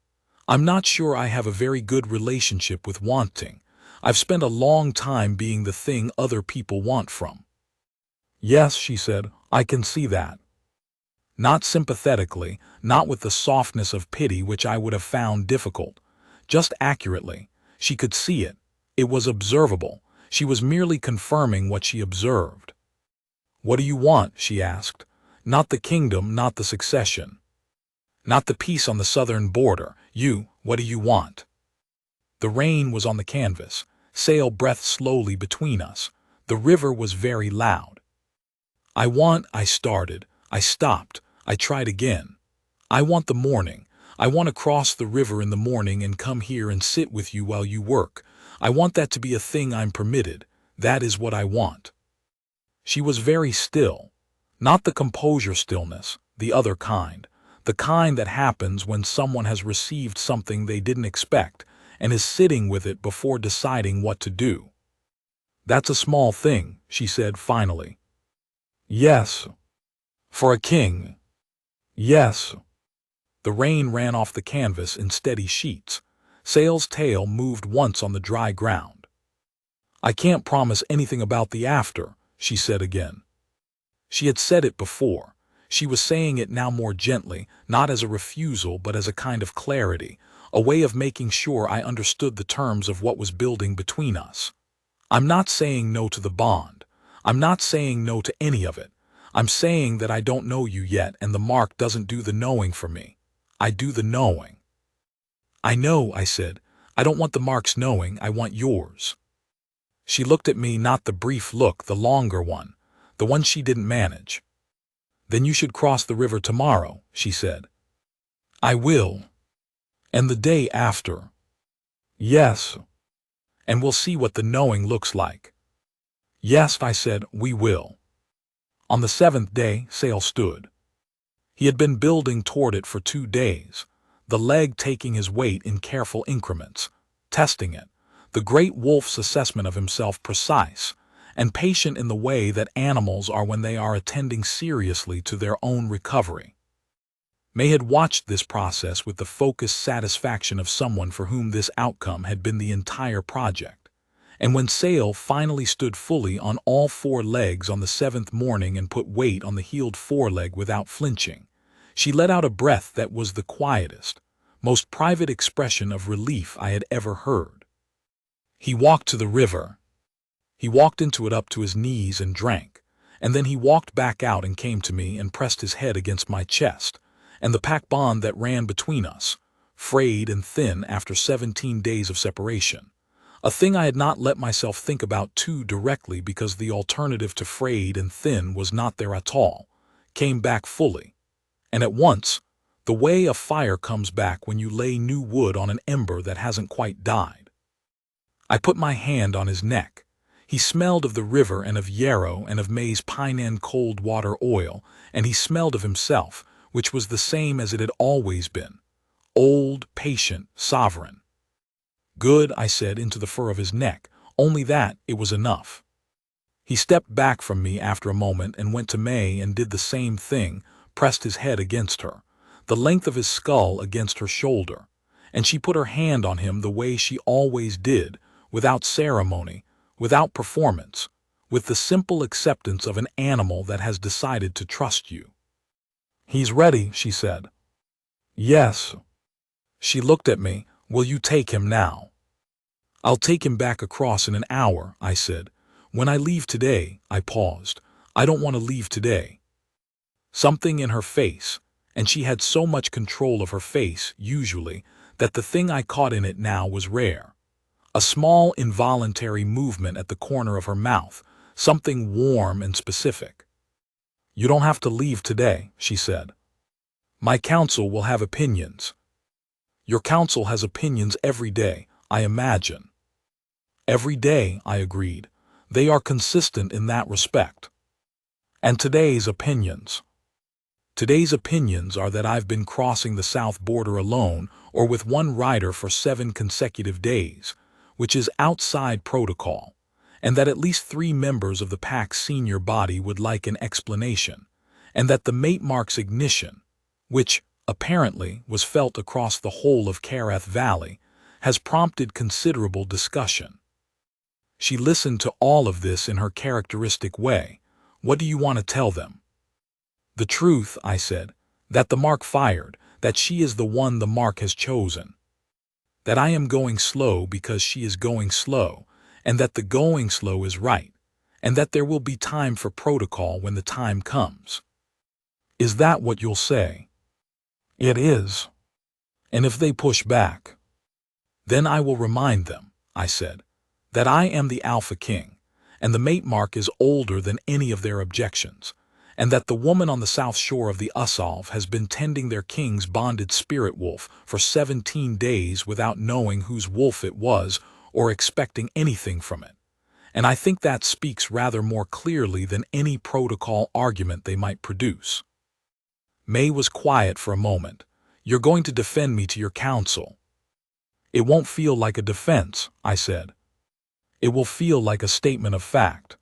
I'm not sure I have a very good relationship with wanting. I've spent a long time being the thing other people want from." "Yes," she said, "I can see that." Not sympathetically, not with the softness of pity which I would have found difficult. Just accurately. She could see it. It was observable. She was merely confirming what she observed. "What do you want?" she asked. "Not the kingdom, not the succession. Not the peace on the southern border. What do you want?" The rain was on the canvas. Sail breathed slowly between us. The river was very loud. I started. I stopped. I tried again. "I want the morning. I want to cross the river in the morning and come here and sit with you while you work. I want that to be a thing I'm permitted. That is what I want." She was very still. Not the composure stillness, the other kind. The kind that happens when someone has received something they didn't expect and is sitting with it before deciding what to do. "That's a small thing," she said finally. "Yes." "For a king." "Yes." The rain ran off the canvas in steady sheets. Sail's tail moved once on the dry ground. "I can't promise anything about the after," she said again. She had said it before. She was saying it now more gently, not as a refusal but as a kind of clarity, a way of making sure I understood the terms of what was building between us. "I'm not saying no to the bond. I'm not saying no to any of it. I'm saying that I don't know you yet, and the mark doesn't do the knowing for me. I do the knowing. I know, I said. I don't want the mark's knowing, I want yours. She looked at me, not the brief look, the longer one, the one she didn't manage. Then you should cross the river tomorrow, she said. I will. And the day after. Yes. And we'll see what the knowing looks like. Yes, I said, we will. On the 7th day, Sail stood. He had been building toward it for 2 days, the leg taking his weight in careful increments, testing it, the great wolf's assessment of himself precise and patient in the way that animals are when they are attending seriously to their own recovery. May had watched this process with the focused satisfaction of someone for whom this outcome had been the entire project. And when Sail finally stood fully on all 4 legs on the 7th morning and put weight on the healed foreleg without flinching, she let out a breath that was the quietest, most private expression of relief I had ever heard. He walked to the river. He walked into it up to his knees and drank, and then he walked back out and came to me and pressed his head against my chest, and the pack bond that ran between us, frayed and thin after 17 days of separation, a thing I had not let myself think about too directly because the alternative to frayed and thin was not there at all, came back fully, and at once, the way a fire comes back when you lay new wood on an ember that hasn't quite died. I put my hand on his neck. He smelled of the river and of yarrow and of May's Pine cold water oil, and he smelled of himself, which was the same as it had always been, old, patient, sovereign. Good, I said into the fur of his neck, only that it was enough. He stepped back from me after a moment and went to May and did the same thing, pressed his head against her, the length of his skull against her shoulder, and she put her hand on him the way she always did, without ceremony, without performance, with the simple acceptance of an animal that has decided to trust you. He's ready, she said. Yes. She looked at me. Will you take him now? I'll take him back across in an hour, I said. When I leave today, I paused. I don't want to leave today. Something in her face, and she had so much control of her face, usually, that the thing I caught in it now was rare. A small involuntary movement at the corner of her mouth, something warm and specific. You don't have to leave today, she said. My counsel will have opinions. Your counsel has opinions every day, I imagine. Every day, I agreed. They are consistent in that respect. And today's opinions. Today's opinions are that I've been crossing the south border alone or with one rider for 7 consecutive days, which is outside protocol, and that at least 3 members of the pack's senior body would like an explanation, and that the mate mark's ignition, which, apparently, was felt across the whole of Karath Valley, has prompted considerable discussion. She listened to all of this in her characteristic way. What do you want to tell them? The truth, I said, that the mark fired, that she is the one the mark has chosen. That I am going slow because she is going slow, and that the going slow is right, and that there will be time for protocol when the time comes. Is that what you'll say? It is. And if they push back? Then I will remind them, I said, that I am the Alpha King, and the mate mark is older than any of their objections, and that the woman on the south shore of the Usolve has been tending their king's bonded spirit wolf for 17 days without knowing whose wolf it was or expecting anything from it. And I think that speaks rather more clearly than any protocol argument they might produce. May was quiet for a moment. You're going to defend me to your counsel. It won't feel like a defense, I said. It will feel like a statement of fact.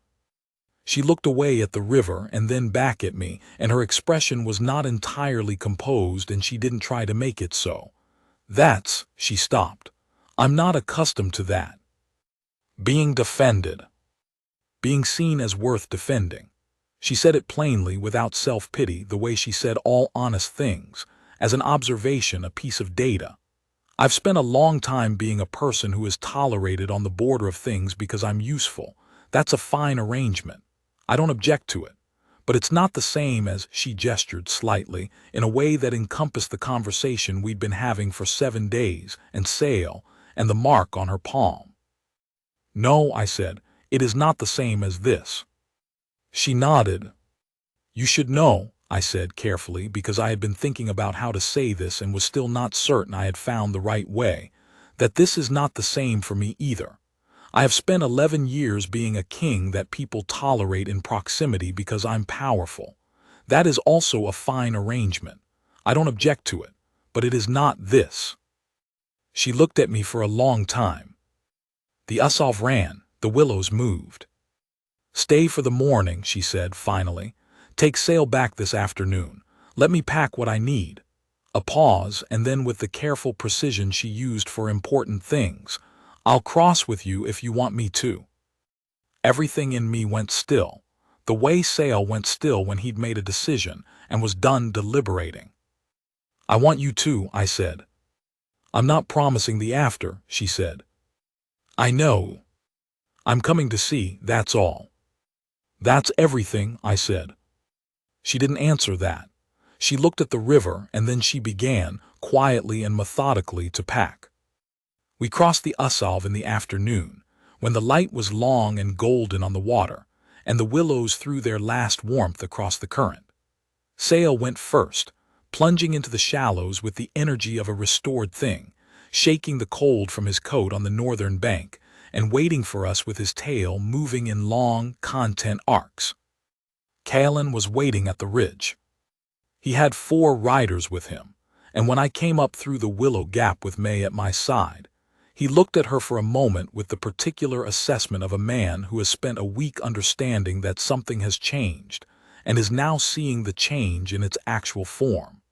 She looked away at the river and then back at me, and her expression was not entirely composed, and she didn't try to make it so. She stopped. I'm not accustomed to that. Being defended. Being seen as worth defending. She said it plainly, without self-pity, the way she said all honest things, as an observation, a piece of data. I've spent a long time being a person who is tolerated on the border of things because I'm useful. That's a fine arrangement. I don't object to it. But it's not the same as, she gestured slightly, in a way that encompassed the conversation we'd been having for 7 days, and Sale, and the mark on her palm. No, I said, it is not the same as this. She nodded. You should know, I said carefully, because I had been thinking about how to say this and was still not certain I had found the right way, that this is not the same for me either. I have spent 11 years being a king that people tolerate in proximity because I'm powerful. That is also a fine arrangement. I don't object to it, but it is not this. She looked at me for a long time. The Usolve ran, the willows moved. Stay for the morning, she said finally. Take Sale back this afternoon. Let me pack what I need. A pause, and then with the careful precision she used for important things. I'll cross with you if you want me to. Everything in me went still, the way Sale went still when he'd made a decision and was done deliberating. I want you to, I said. I'm not promising the after, she said. I know. I'm coming to see, that's all. That's everything, I said. She didn't answer that. She looked at the river and then she began, quietly and methodically, to pack. We crossed the Usolve in the afternoon, when the light was long and golden on the water, and the willows threw their last warmth across the current. Sale went first, plunging into the shallows with the energy of a restored thing, shaking the cold from his coat on the northern bank, and waiting for us with his tail moving in long, content arcs. Kalin was waiting at the ridge. He had 4 riders with him, and when I came up through the willow gap with May at my side, he looked at her for a moment with the particular assessment of a man who has spent a week understanding that something has changed, and is now seeing the change in its actual form.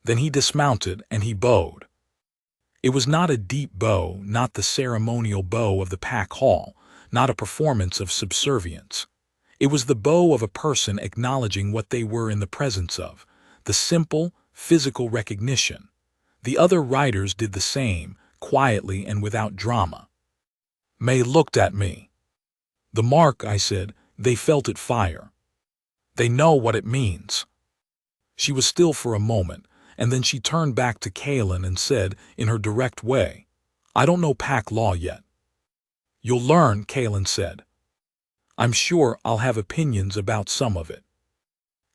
Then he dismounted and he bowed. It was not a deep bow, not the ceremonial bow of the pack hall, not a performance of subservience. It was the bow of a person acknowledging what they were in the presence of, the simple, physical recognition. The other riders did the same, quietly and without drama. May looked at me. The mark, I said, they felt it fire. They know what it means. She was still for a moment, and then she turned back to Kalin and said, in her direct way, I don't know pack law yet. You'll learn, Kalin said. I'm sure I'll have opinions about some of it.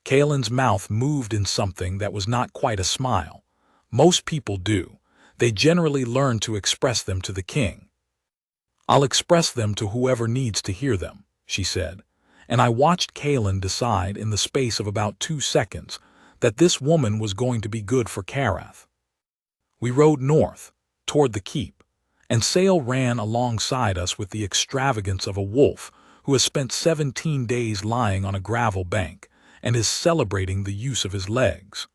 Kalin's mouth moved in something that was not quite a smile. Most people do. They generally learn to express them to the king. I'll express them to whoever needs to hear them, she said, and I watched Kalin decide in the space of about 2 seconds that this woman was going to be good for Karath. We rode north, toward the keep, and Sale ran alongside us with the extravagance of a wolf who has spent 17 days lying on a gravel bank and is celebrating the use of his legs.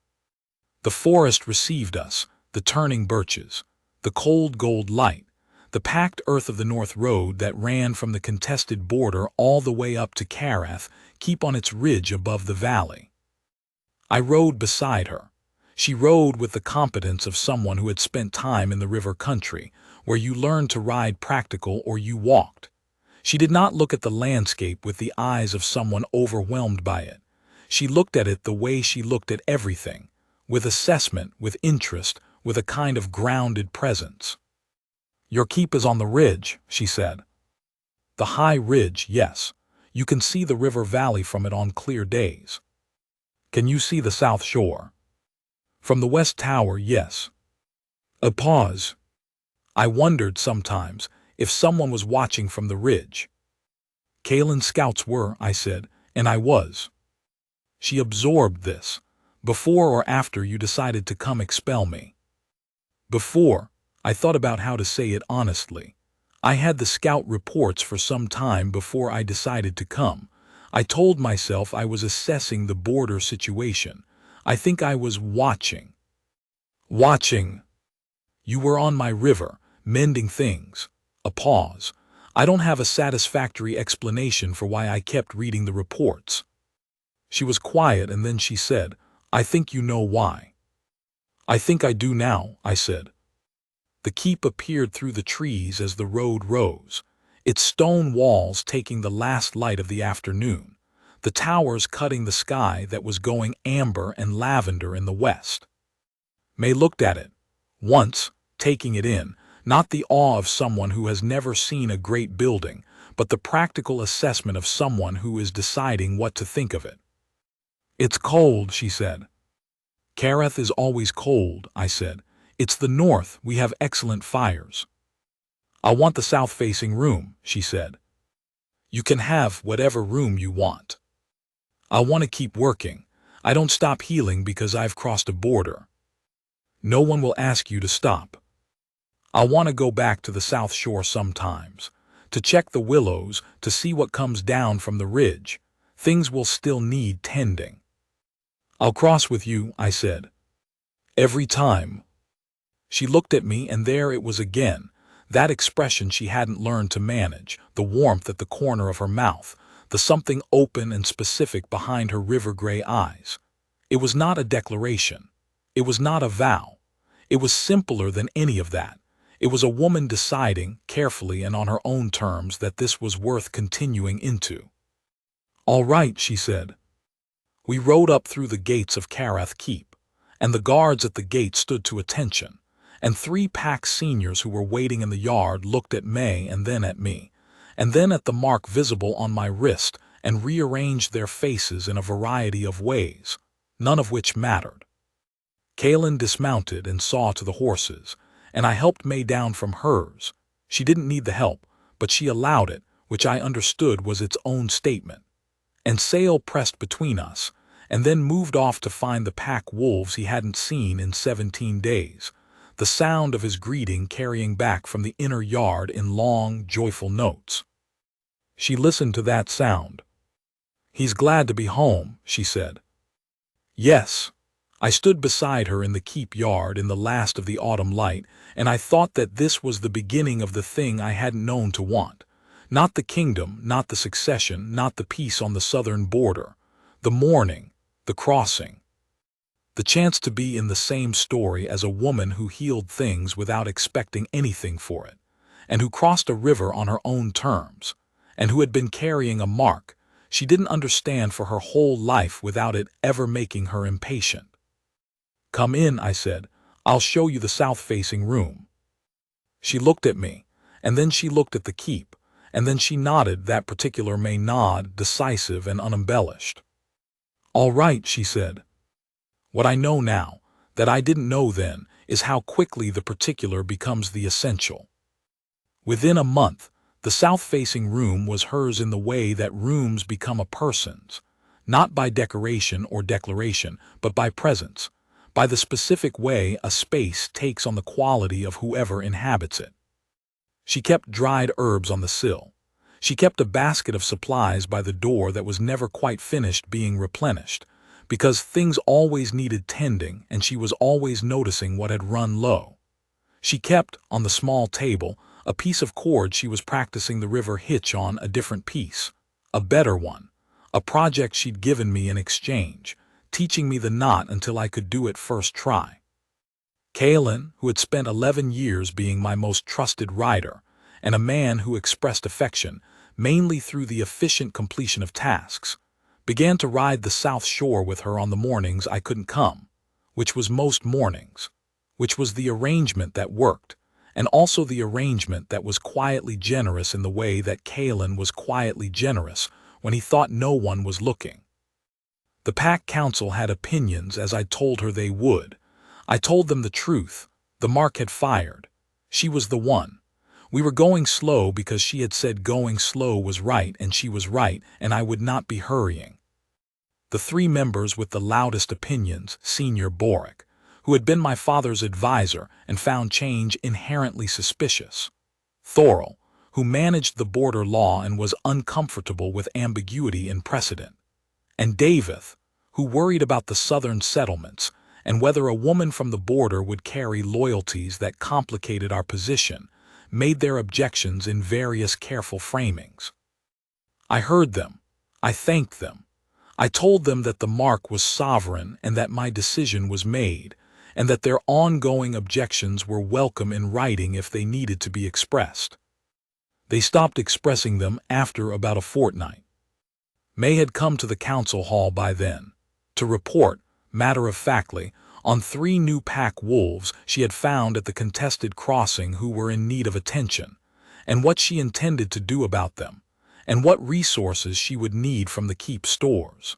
The forest received us, the turning birches, the cold gold light, the packed earth of the North Road that ran from the contested border all the way up to Karath, keep on its ridge above the valley. I rode beside her. She rode with the competence of someone who had spent time in the river country, where you learned to ride practical or you walked. She did not look at the landscape with the eyes of someone overwhelmed by it. She looked at it the way she looked at everything, with assessment, with interest, with a kind of grounded presence. Your keep is on the ridge, she said. The high ridge, yes. You can see the river valley from it on clear days. Can you see the south shore? From the west tower, yes. A pause. I wondered sometimes if someone was watching from the ridge. Kalin's scouts were, I said, and I was. She absorbed this. Before or after you decided to come expel me? Before. I thought about how to say it honestly. I had the scout reports for some time before I decided to come. I told myself I was assessing the border situation. I think I was watching. Watching. You were on my river, mending things. A pause. I don't have a satisfactory explanation for why I kept reading the reports. She was quiet and then she said, I think you know why. I think I do now, I said. The keep appeared through the trees as the road rose, its stone walls taking the last light of the afternoon. the towers cutting the sky that was going amber and lavender in the west. May looked at it, once, taking it in, not the awe of someone who has never seen a great building, but the practical assessment of someone who is deciding what to think of it. "It's cold," she said. "Kareth is always cold," I said. "It's the north, we have excellent fires." "I want the south-facing room," she said. "You can have whatever room you want. I want to keep working. I don't stop healing because I've crossed a border. No one will ask you to stop. I want to go back to the South Shore sometimes, to check the willows, to see what comes down from the ridge. Things will still need tending." "I'll cross with you," I said. "Every time." She looked at me, and there it was again, that expression she hadn't learned to manage, the warmth at the corner of her mouth, the something open and specific behind her river-gray eyes. It was not a declaration. It was not a vow. It was simpler than any of that. It was a woman deciding, carefully and on her own terms, that this was worth continuing into. "All right," she said. We rode up through the gates of Kareth Keep, and the guards at the gate stood to attention, and 3 pack seniors who were waiting in the yard looked at May and then at me, and then at the mark visible on my wrist, and rearranged their faces in a variety of ways, none of which mattered. Kaylin dismounted and saw to the horses, and I helped May down from hers. She didn't need the help, but she allowed it, which I understood was its own statement. And Sale pressed between us, and then moved off to find the pack wolves he hadn't seen in 17 days, the sound of his greeting carrying back from the inner yard in long, joyful notes. She listened to that sound. "He's glad to be home," she said. "Yes." I stood beside her in the keep yard in the last of the autumn light, and I thought that this was the beginning of the thing I hadn't known to want. Not the kingdom, not the succession, not the peace on the southern border. The mourning, the crossing. The chance to be in the same story as a woman who healed things without expecting anything for it, and who crossed a river on her own terms, and who had been carrying a mark she didn't understand for her whole life without it ever making her impatient. "Come in," I said. "I'll show you the south-facing room." She looked at me, and then she looked at the keep, and then she nodded, that particular May nod, decisive and unembellished. "All right," she said. What I know now, that I didn't know then, is how quickly the particular becomes the essential. Within a month, the south-facing room was hers in the way that rooms become a person's, not by decoration or declaration, but by presence, by the specific way a space takes on the quality of whoever inhabits it. She kept dried herbs on the sill. She kept a basket of supplies by the door that was never quite finished being replenished, because things always needed tending and she was always noticing what had run low. She kept, on the small table, a piece of cord she was practicing the river hitch on, a different piece, a better one, a project she'd given me in exchange, teaching me the knot until I could do it first try. Kaylin, who had spent 11 years being my most trusted rider, and a man who expressed affection, mainly through the efficient completion of tasks, began to ride the South Shore with her on the mornings I couldn't come, which was most mornings, which was the arrangement that worked, and also the arrangement that was quietly generous in the way that Kaylin was quietly generous when he thought no one was looking. The pack council had opinions, as I told her they would. I told them the truth. The mark had fired. She was the one. We were going slow because she had said going slow was right, and she was right, and I would not be hurrying. The 3 members with the loudest opinions, Senior Boric, who had been my father's advisor and found change inherently suspicious. Thorol, who managed the border law and was uncomfortable with ambiguity in precedent. And Davith, who worried about the southern settlements and whether a woman from the border would carry loyalties that complicated our position, made their objections in various careful framings. I heard them. I thanked them. I told them that the mark was sovereign and that my decision was made, and that their ongoing objections were welcome in writing if they needed to be expressed. They stopped expressing them after about a fortnight. May had come to the council hall by then, to report, matter-of-factly, on 3 new pack wolves she had found at the contested crossing who were in need of attention, and what she intended to do about them, and what resources she would need from the keep stores.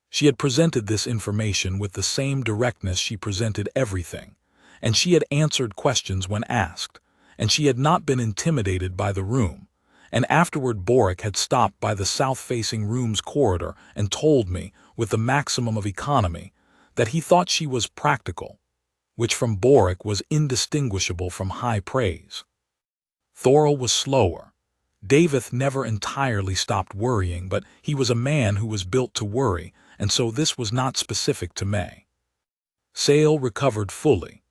She had presented this information with the same directness she presented everything, and she had answered questions when asked, and she had not been intimidated by the room, and afterward Boric had stopped by the south-facing room's corridor and told me, with the maximum of economy, that he thought she was practical, which from Boric was indistinguishable from high praise. Thorol was slower. Davith never entirely stopped worrying, but he was a man who was built to worry, and so this was not specific to May. Sale recovered fully.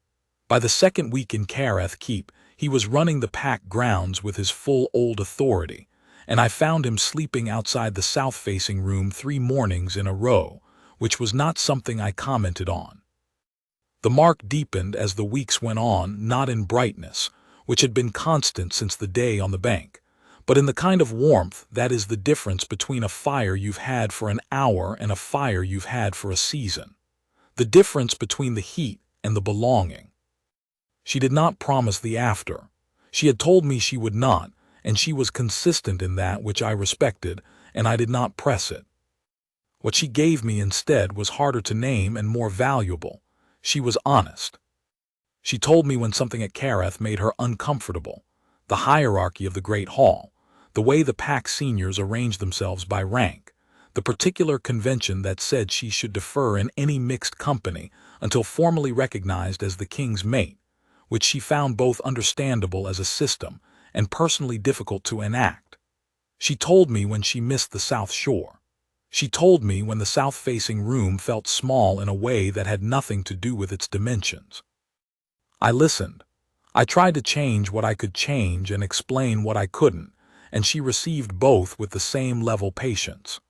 By the second week in Kareth Keep, he was running the pack grounds with his full old authority, and I found him sleeping outside the south-facing room 3 mornings in a row, which was not something I commented on. The mark deepened as the weeks went on, not in brightness, which had been constant since the day on the bank, but in the kind of warmth that is the difference between a fire you've had for an hour and a fire you've had for a season. The difference between the heat and the belonging. She did not promise the after. She had told me she would not, and she was consistent in that, which I respected, and I did not press it. What she gave me instead was harder to name and more valuable. She was honest. She told me when something at Kareth made her uncomfortable, the hierarchy of the Great Hall, the way the pack seniors arranged themselves by rank, the particular convention that said she should defer in any mixed company until formally recognized as the king's mate, which she found both understandable as a system and personally difficult to enact. She told me when she missed the South Shore. She told me when the south-facing room felt small in a way that had nothing to do with its dimensions. I listened. I tried to change what I could change and explain what I couldn't, and she received both with the same level patience.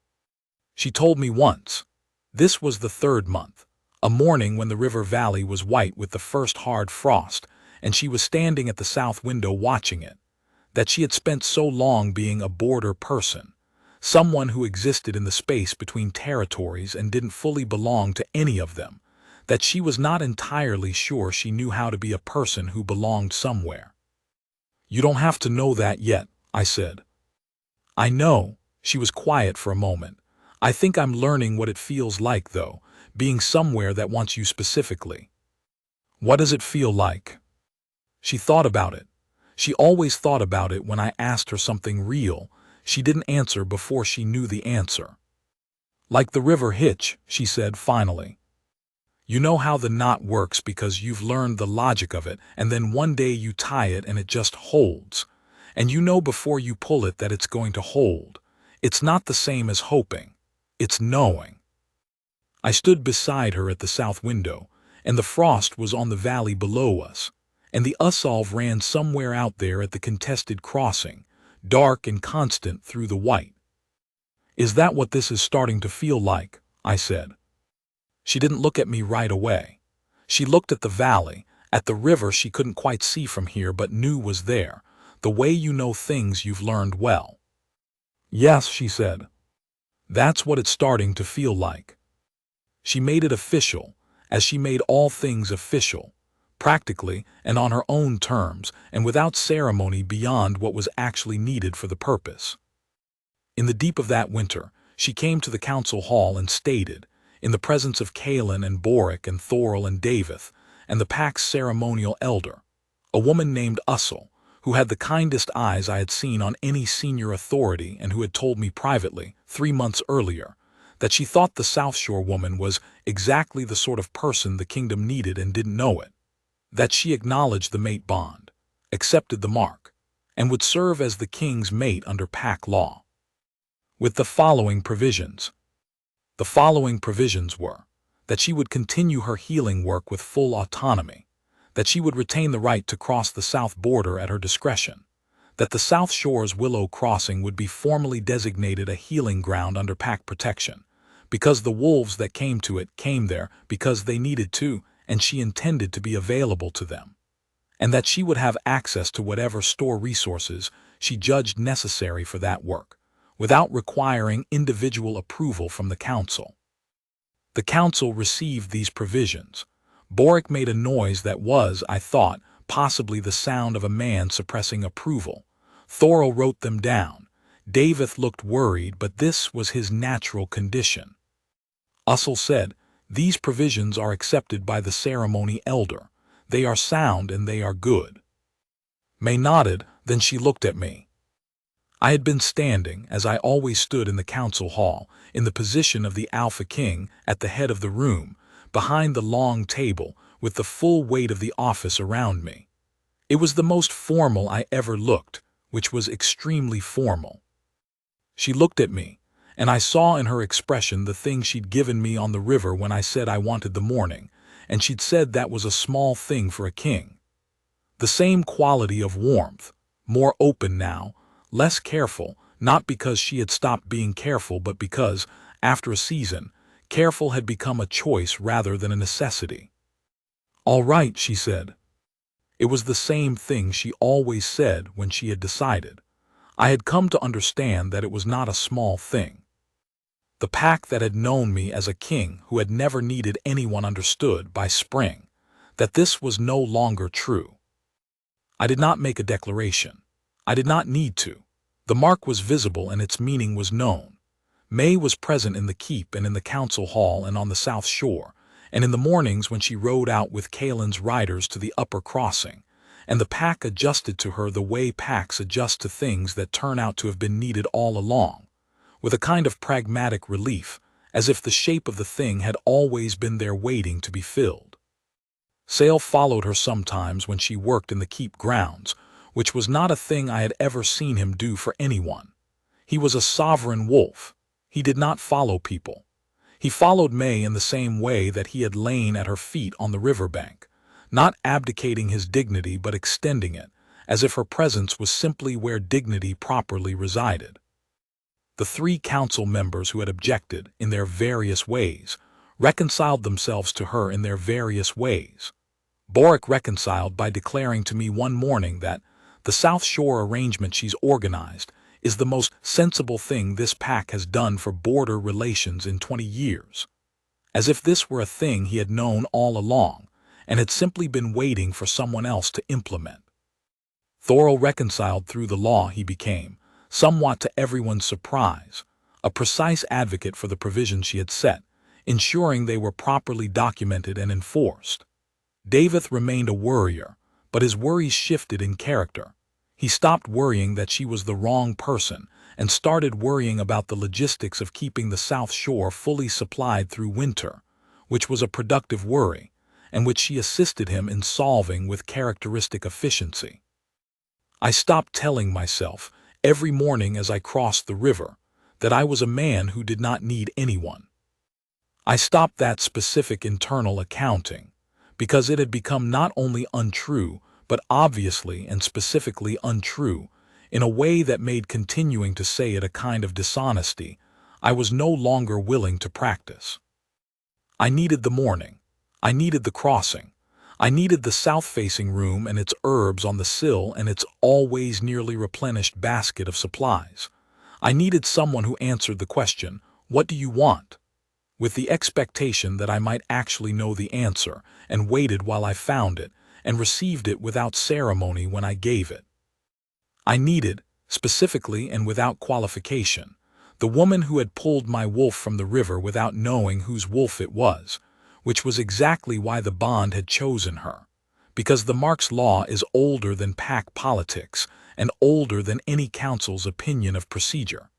She told me once, this was the 3rd month, a morning when the river valley was white with the first hard frost, and she was standing at the south window watching it, that she had spent so long being a border person, someone who existed in the space between territories and didn't fully belong to any of them, that she was not entirely sure she knew how to be a person who belonged somewhere. You don't have to know that yet, I said. I know. She was quiet for a moment. I think I'm learning what it feels like, though, being somewhere that wants you specifically. What does it feel like? She thought about it. She always thought about it when I asked her something real. She didn't answer before she knew the answer. Like the river hitch, she said finally. You know how the knot works because you've learned the logic of it, and then one day you tie it and it just holds. And you know before you pull it that it's going to hold. It's not the same as hoping. It's knowing. I stood beside her at the south window, and the frost was on the valley below us, and the Usolve ran somewhere out there at the contested crossing, dark and constant through the white. Is that what this is starting to feel like? I said. She didn't look at me right away. She looked at the valley, at the river she couldn't quite see from here but knew was there, the way you know things you've learned well. Yes, she said. That's what it's starting to feel like. She made it official, as she made all things official, practically and on her own terms and without ceremony beyond what was actually needed for the purpose. In the deep of that winter, she came to the council hall and stated, in the presence of Kaelin and Boric and Thorol and Davith, and the pack's ceremonial elder, a woman named Usul, who had the kindest eyes I had seen on any senior authority and who had told me privately, 3 months earlier, that she thought the South Shore woman was exactly the sort of person the kingdom needed and didn't know it, that she acknowledged the mate bond, accepted the mark, and would serve as the king's mate under pack law. With the following provisions. The following provisions were that she would continue her healing work with full autonomy, that she would retain the right to cross the south border at her discretion, that the South Shore's Willow Crossing would be formally designated a healing ground under pack protection, because the wolves that came to it came there because they needed to, and she intended to be available to them, and that she would have access to whatever store resources she judged necessary for that work, without requiring individual approval from the council. The council received these provisions. Boric made a noise that was, I thought, possibly the sound of a man suppressing approval. Thorol wrote them down. Davith looked worried, but this was his natural condition. Ussel said, "These provisions are accepted by the ceremony elder. They are sound and they are good." May nodded, then she looked at me. I had been standing, as I always stood in the council hall, in the position of the Alpha King, at the head of the room, behind the long table, with the full weight of the office around me. It was the most formal I ever looked, which was extremely formal. She looked at me, and I saw in her expression the thing she'd given me on the river when I said I wanted the morning, and she'd said that was a small thing for a king. The same quality of warmth, more open now, less careful, not because she had stopped being careful but because, after a season, careful had become a choice rather than a necessity. "All right," she said. It was the same thing she always said when she had decided. I had come to understand that it was not a small thing. The pack that had known me as a king who had never needed anyone understood by spring that this was no longer true. I did not make a declaration. I did not need to. The mark was visible and its meaning was known. May was present in the keep and in the council hall and on the south shore, and in the mornings when she rode out with Kaelin's riders to the upper crossing, and the pack adjusted to her the way packs adjust to things that turn out to have been needed all along, with a kind of pragmatic relief, as if the shape of the thing had always been there waiting to be filled. Sale followed her sometimes when she worked in the keep grounds, which was not a thing I had ever seen him do for anyone. He was a sovereign wolf. He did not follow people. He followed May in the same way that he had lain at her feet on the riverbank, not abdicating his dignity but extending it, as if her presence was simply where dignity properly resided. The 3 council members who had objected, in their various ways, reconciled themselves to her in their various ways. Boric reconciled by declaring to me one morning that the South Shore arrangement she's organized is the most sensible thing this pack has done for border relations in 20 years. As if this were a thing he had known all along, and had simply been waiting for someone else to implement. Thorol reconciled through the law he became, somewhat to everyone's surprise, a precise advocate for the provisions she had set, ensuring they were properly documented and enforced. Davith remained a worrier, but his worries shifted in character. He stopped worrying that she was the wrong person and started worrying about the logistics of keeping the South Shore fully supplied through winter, which was a productive worry, and which she assisted him in solving with characteristic efficiency. I stopped telling myself, every morning as I crossed the river, that I was a man who did not need anyone. I stopped that specific internal accounting, because it had become not only untrue, but obviously and specifically untrue, in a way that made continuing to say it a kind of dishonesty I was no longer willing to practice. I needed the morning. I needed the crossing. I needed the south-facing room and its herbs on the sill and its always nearly replenished basket of supplies. I needed someone who answered the question, "What do you want?" with the expectation that I might actually know the answer, and waited while I found it, and received it without ceremony when I gave it. I needed, specifically and without qualification, the woman who had pulled my wolf from the river without knowing whose wolf it was, which was exactly why the bond had chosen her, because the Marx law is older than pack politics and older than any council's opinion of procedure,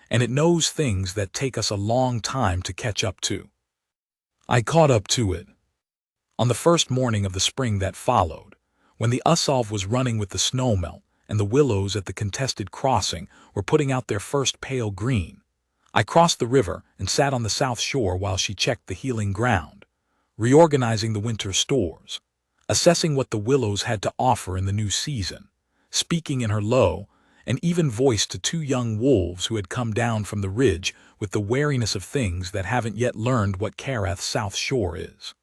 and it knows things that take us a long time to catch up to. I caught up to it. On the first morning of the spring that followed, when the Usolv was running with the snowmelt and the willows at the contested crossing were putting out their first pale green, I crossed the river and sat on the south shore while she checked the healing ground, reorganizing the winter stores, assessing what the willows had to offer in the new season, speaking in her low and even voice to 2 young wolves who had come down from the ridge with the wariness of things that haven't yet learned what Karath's South Shore is.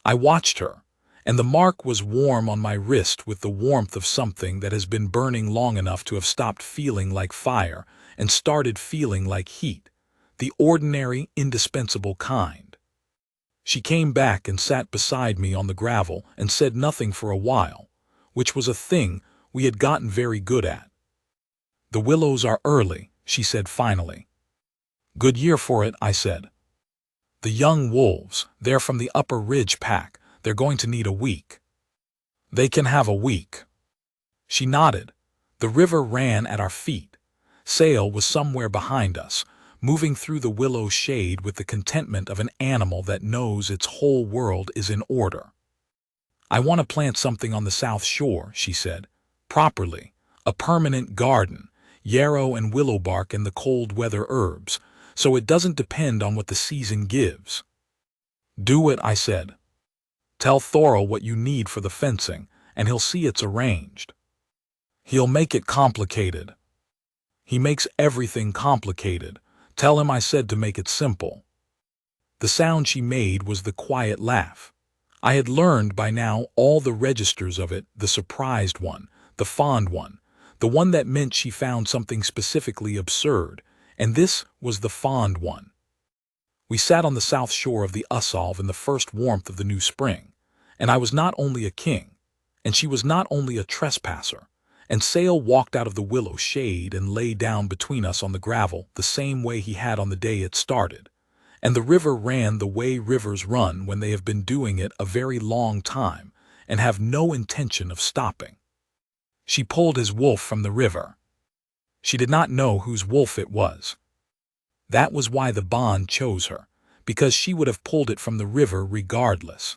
I watched her, and the mark was warm on my wrist with the warmth of something that has been burning long enough to have stopped feeling like fire and started feeling like heat, the ordinary, indispensable kind. She came back and sat beside me on the gravel and said nothing for a while, which was a thing we had gotten very good at. "The willows are early," she said finally. "Good year for it," I said. "The young wolves, they're from the upper ridge pack. They're going to need a week." "They can have a week." She nodded. The river ran at our feet. Sail was somewhere behind us, moving through the willow shade with the contentment of an animal that knows its whole world is in order. "I want to plant something on the south shore," she said. "Properly. A permanent garden, yarrow and willow bark and the cold weather herbs, so it doesn't depend on what the season gives." "Do it," I said. "Tell Thorell what you need for the fencing, and he'll see it's arranged." "He'll make it complicated." "He makes everything complicated. Tell him I said to make it simple." The sound she made was the quiet laugh. I had learned by now all the registers of it, the surprised one, the fond one, the one that meant she found something specifically absurd, and this was the fond one. We sat on the south shore of the Usalv in the first warmth of the new spring, and I was not only a king, and she was not only a trespasser, and Sail walked out of the willow shade and lay down between us on the gravel the same way he had on the day it started, and the river ran the way rivers run when they have been doing it a very long time and have no intention of stopping. She pulled his wolf from the river. She did not know whose wolf it was. That was why the bond chose her, because she would have pulled it from the river regardless.